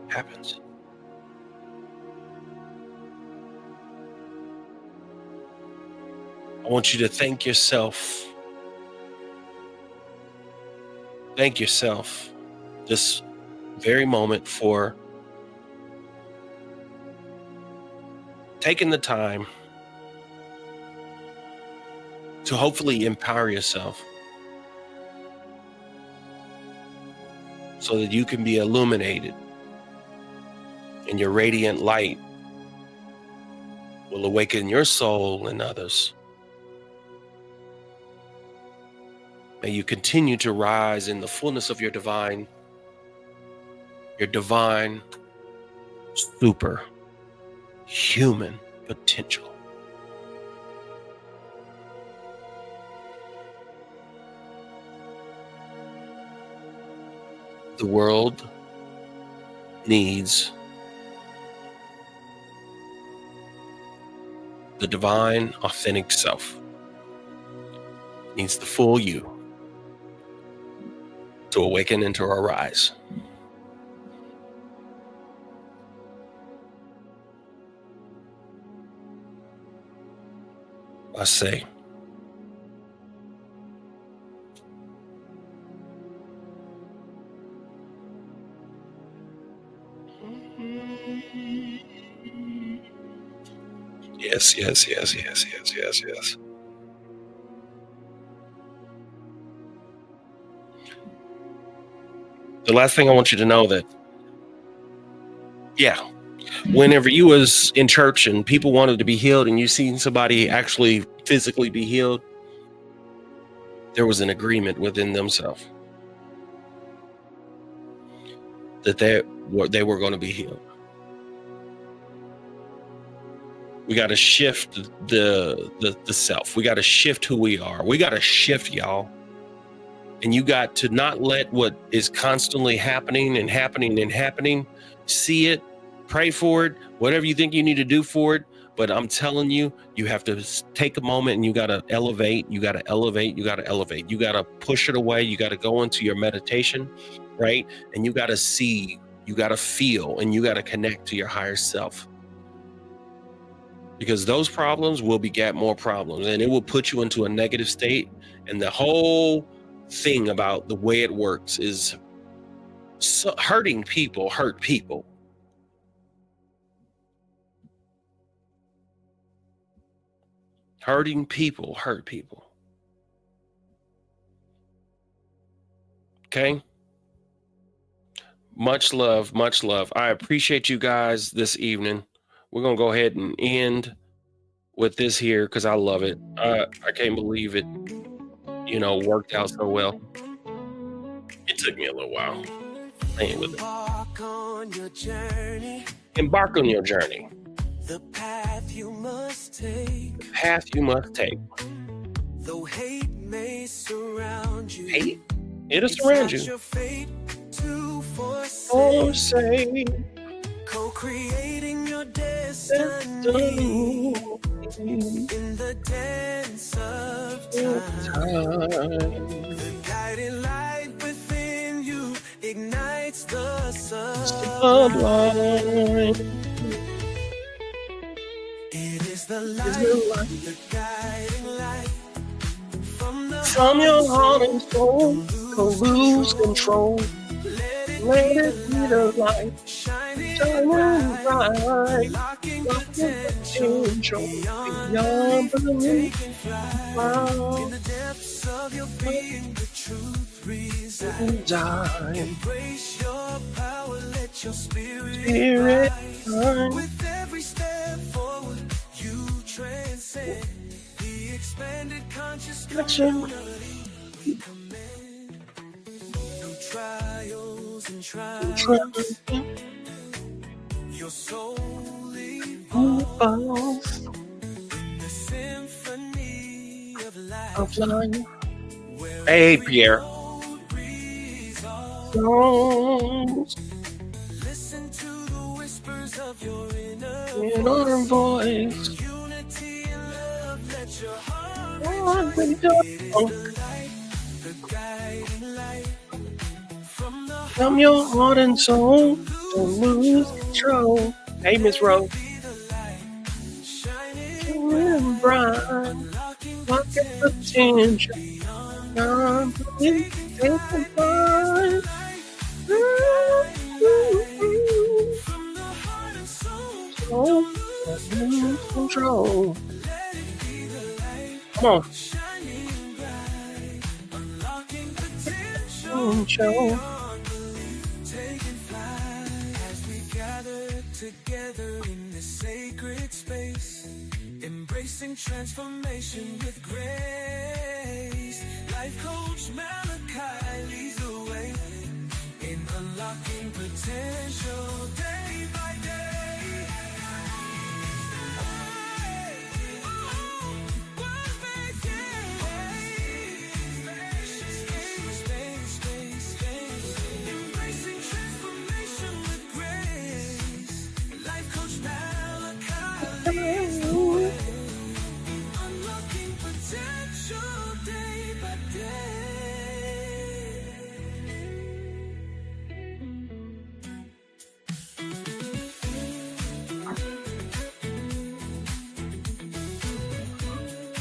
Speaker 2: happens. I want you to thank yourself. Thank yourself this very moment for taking the time to hopefully empower yourself so that you can be illuminated and your radiant light will awaken your soul and others. May you continue to rise in the fullness of your divine super human potential. The world needs the divine, authentic self. Needs the full you to awaken and to arise. I say, yes, yes, yes, yes, yes, yes, yes. The last thing I want you to know that, yeah, whenever you was in church and people wanted to be healed and you seen somebody actually physically be healed, there was an agreement within themselves that they were going to be healed. We got to shift the self. We got to shift who we are. We got to shift, y'all. And you got to not let what is constantly happening and happening and happening, see it, pray for it, whatever you think you need to do for it. But I'm telling you, you have to take a moment and you got to elevate. You got to elevate. You got to elevate. You got to push it away. You got to go into your meditation, right? And you got to see, you got to feel, and you got to connect to your higher self. Because those problems will beget more problems, and it will put you into a negative state. And the whole thing about the way it works is hurting people hurt people. Hurting people hurt people. Okay? Much love, much love. I appreciate you guys this evening. We're going to go ahead and end with this here because I love it. I can't believe it, worked out so well. It took me a little while playing with it. Embark on your journey.
Speaker 1: The path you must take.
Speaker 2: The path you must take.
Speaker 1: Though hate may surround you.
Speaker 2: Hate? It'll surround you.
Speaker 1: Your fate to forsake. Co-creating your destiny. In the dance of time. The guiding light within you ignites the sublime. It is the light, the guiding light from your heart and soul. Don't lose control. Let it be the light shining
Speaker 2: shining bright,
Speaker 1: unlocking potential beyond belief, taking flight. In the depths of your being, the truth resides. Embrace your power, let your spirit rise. With every step forward, you transcend the expanded conscious community. We commend through trials and triumphs. Your soul evolves in the symphony of life.
Speaker 2: Hey, Pierre.
Speaker 1: Listen to the whispers of your inner
Speaker 2: voice.
Speaker 1: Unity and love, let your heart rejoice. It is the light, the guiding light.
Speaker 2: From your heart and soul, don't lose control. Hey, Miss Rose. Shining bright, unlocking potential beyond belief, taking flight. Don't lose control. Come on. Show.
Speaker 1: As we gather together in this sacred space, embracing transformation with grace. Life coach Malachi leads the way in unlocking potential day by day.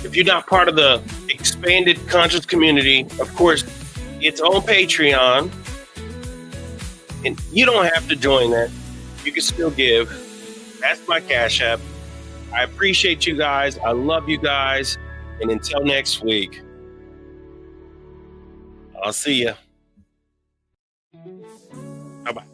Speaker 2: If you're not part of the expanded conscious community, of course, it's on Patreon. And you don't have to join that. You can still give. That's my Cash App. I appreciate you guys. I love you guys. And until next week, I'll see you. Bye-bye.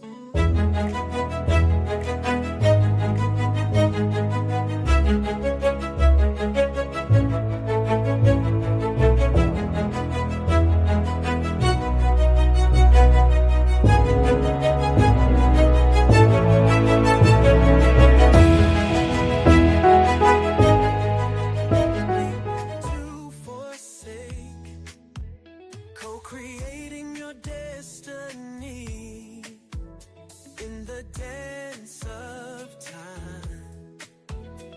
Speaker 1: Co-creating your destiny in the dance of time.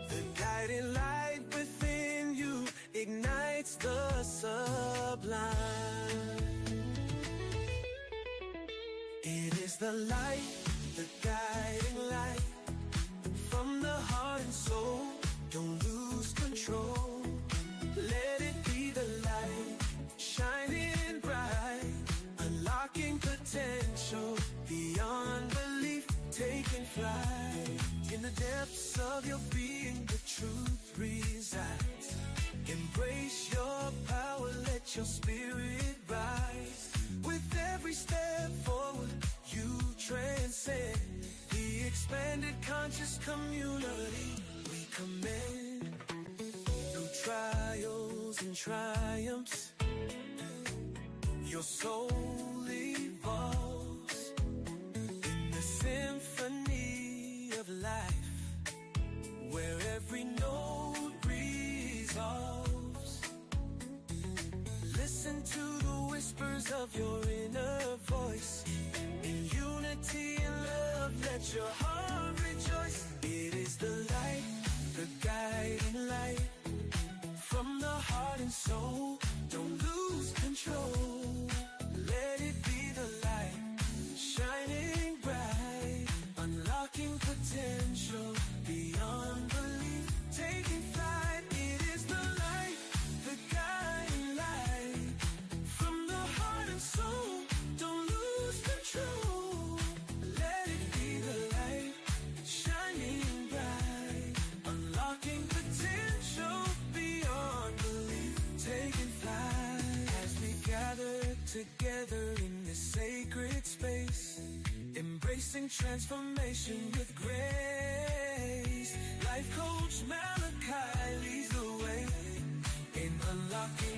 Speaker 1: The guiding light within you ignites the sublime. It is the light, the guiding light from the heart and soul. Don't lose control. Let it be the light shining bright, unlocking potential beyond belief, taking flight. In the depths of your being, the truth resides. Embrace your power, let your spirit rise. With every step forward, you transcend the expanded conscious community. We commend through trials and triumphs. Your soul evolves in the symphony of life, where every note resolves. Listen to the whispers of your inner voice. In unity and love, let your heart rejoice. It is the light, the guiding light from the heart and soul. Don't lose control. Let it be the light shining bright, unlocking potential beyond belief, taking flight. It is the light, the guiding light from the heart and soul. Don't lose control. Let it be the light together in this sacred space, embracing transformation with grace. Life coach Malachi leads the way in unlocking